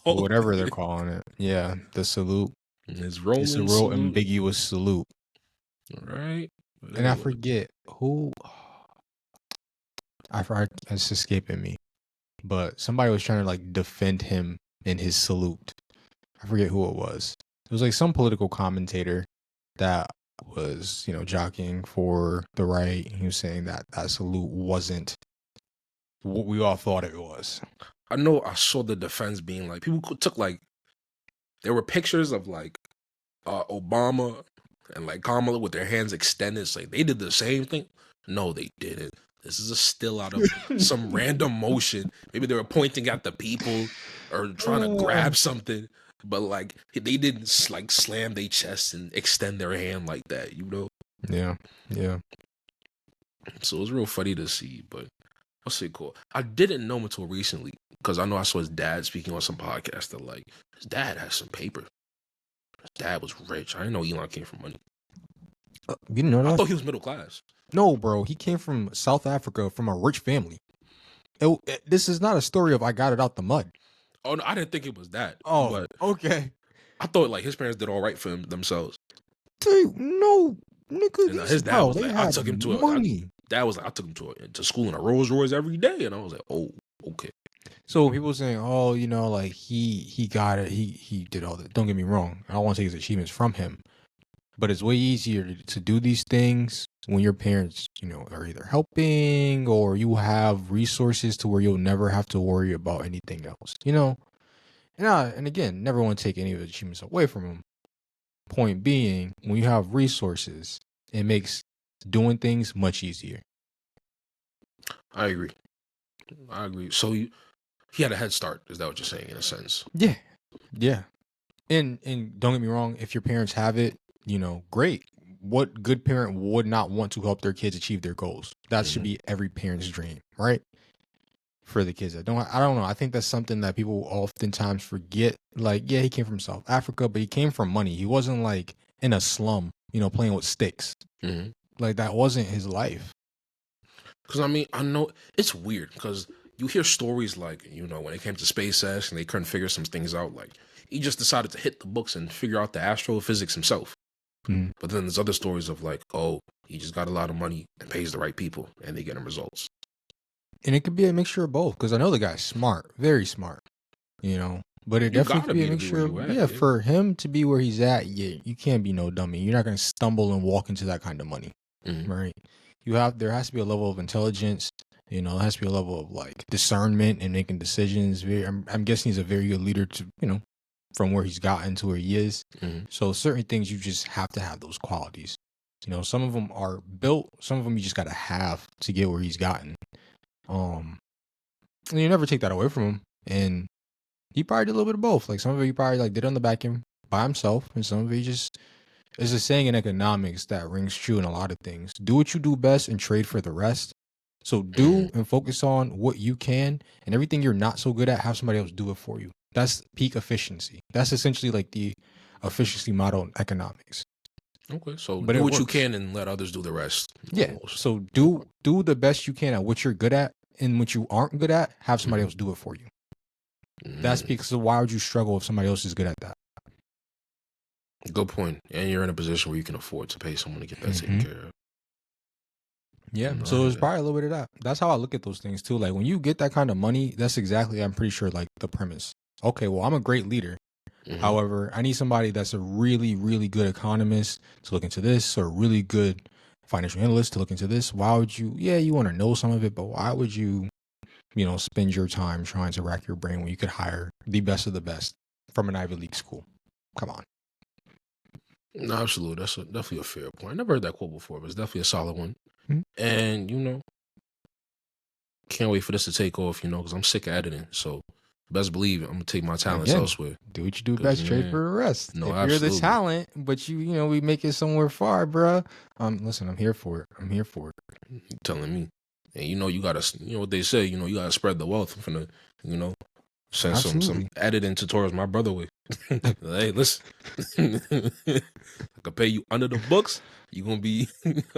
Whatever they're calling it. Yeah, the salute. His Roman. It's a real salute. Ambiguous salute. All right. And I forget who. It's escaping me. But somebody was trying to like defend him in his salute. I forget who it was. It was like some political commentator that was, jockeying for the right. He was saying that salute wasn't what we all thought it was. I know I saw the defense being like, people took like, there were pictures of like Obama and like Kamala with their hands extended. It's like they did the same thing. No, they didn't. This is a still out of some random motion. Maybe they were pointing at the people or trying to grab something, but like they didn't like slam their chest and extend their hand like that, Yeah. So it was real funny to see, but I'll say cool. I didn't know him until recently because I know I saw his dad speaking on some podcast that like his dad has some paper. His dad was rich. I didn't know Elon came from money. You didn't know that? I thought he was middle class. No, bro. He came from South Africa from a rich family. This is not a story of I got it out the mud. Oh, no, I didn't think it was that. Oh, but okay. I thought like his parents did all right for themselves. Dude, no, nigga. His dad was like, I took him to money. Dad was like, I took him to school in a Rolls Royce every day, and I was like, oh, okay. So people saying, oh, like he got it, he did all that. Don't get me wrong. I don't want to take his achievements from him. But it's way easier to do these things when your parents, are either helping or you have resources to where you'll never have to worry about anything else, And again, never want to take any of the achievements away from them. Point being, when you have resources, it makes doing things much easier. I agree. So he had a head start. Is that what you're saying in a sense? Yeah. And don't get me wrong, if your parents have it, great. What good parent would not want to help their kids achieve their goals? That should be every parent's dream, right? for the kids. I don't know. I think that's something that people oftentimes forget. Like, yeah, he came from South Africa, but he came from money. He wasn't like in a slum, playing with sticks. Mm-hmm. Like, that wasn't his life. Because, I mean, I know it's weird because you hear stories like, when it came to SpaceX and they couldn't figure some things out, like he just decided to hit the books and figure out the astrophysics himself. Mm-hmm. But then there's other stories of like, oh, he just got a lot of money and pays the right people and they get him results. And it could be a mixture of both, because I know the guy's smart, very smart, but it definitely could be a mixture of, yeah, for him to be where he's at, you can't be no dummy. You're not going to stumble and walk into that kind of money, right? There has to be a level of intelligence, there has to be a level of like discernment and making decisions. I'm guessing he's a very good leader to, from where he's gotten to where he is. So certain things you just have to have those qualities. Some of them are built, some of them you just got to have to get where he's gotten. And you never take that away from him. And he probably did a little bit of both. Like, some of it he probably like did on the back end by himself, and some of it just is a saying in economics that rings true in a lot of things. Do what you do best and trade for the rest. So do and focus on what you can, and everything you're not so good at, have somebody else do it for you. That's peak efficiency. That's essentially like the efficiency model in economics. Okay, so do what you can and let others do the rest. Yeah. Almost. So do the best you can at what you're good at, and what you aren't good at, have somebody else do it for you. That's because why would you struggle if somebody else is good at that? Good point. And you're in a position where you can afford to pay someone to get that taken care of. Yeah. So there's probably a little bit of that. That's how I look at those things too. Like, when you get that kind of money, that's exactly, I'm pretty sure, like the premise. Okay, well, I'm a great leader. However, I need somebody that's a really, really good economist to look into this, or a really good financial analyst to look into this. Why would you, you want to know some of it, but why would you, spend your time trying to rack your brain when you could hire the best of the best from an Ivy League school? Come on. No, absolutely. That's definitely a fair point. I never heard that quote before, but it's definitely a solid one. And, can't wait for this to take off, because I'm sick of editing. So best believe it, I'm going to take my talents elsewhere. Do what you do best, trade for the rest. No, if absolutely. You're the talent, but we make it somewhere far, bruh. Listen, I'm here for it. You're telling me. And you gotta, what they say, you gotta spread the wealth. I'm finna, send some editing tutorials my brother with. Hey, listen, I could pay you under the books. You're gonna be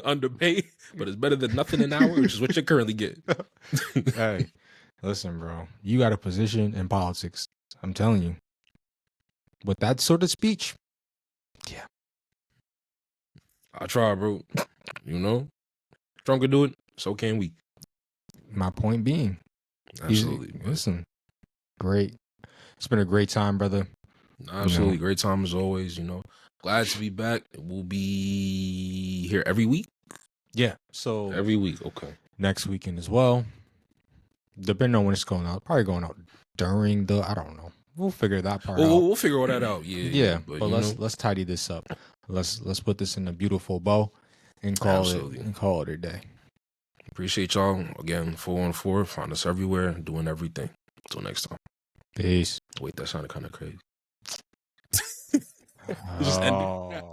underpaid, but it's better than nothing an hour, which is what you're currently getting. Hey, listen, bro, you got a position in politics. I'm telling you. With that sort of speech, yeah. I try, bro. Trump can do it, so can we. My point being, absolutely. Listen, great. It's been a great time, brother. Absolutely, great time as always. Glad to be back. We'll be here every week. Yeah, so every week. Okay. Next weekend as well. Depending on when it's going out, probably going out during I don't know. We'll figure that part out. We'll figure all that out. Yeah. But let's tidy this up. Let's put this in a beautiful bow and call it a day. Appreciate y'all again. 414. Find us everywhere, doing everything. Until next time. Peace. Wait, that sounded kind of crazy. Just end it.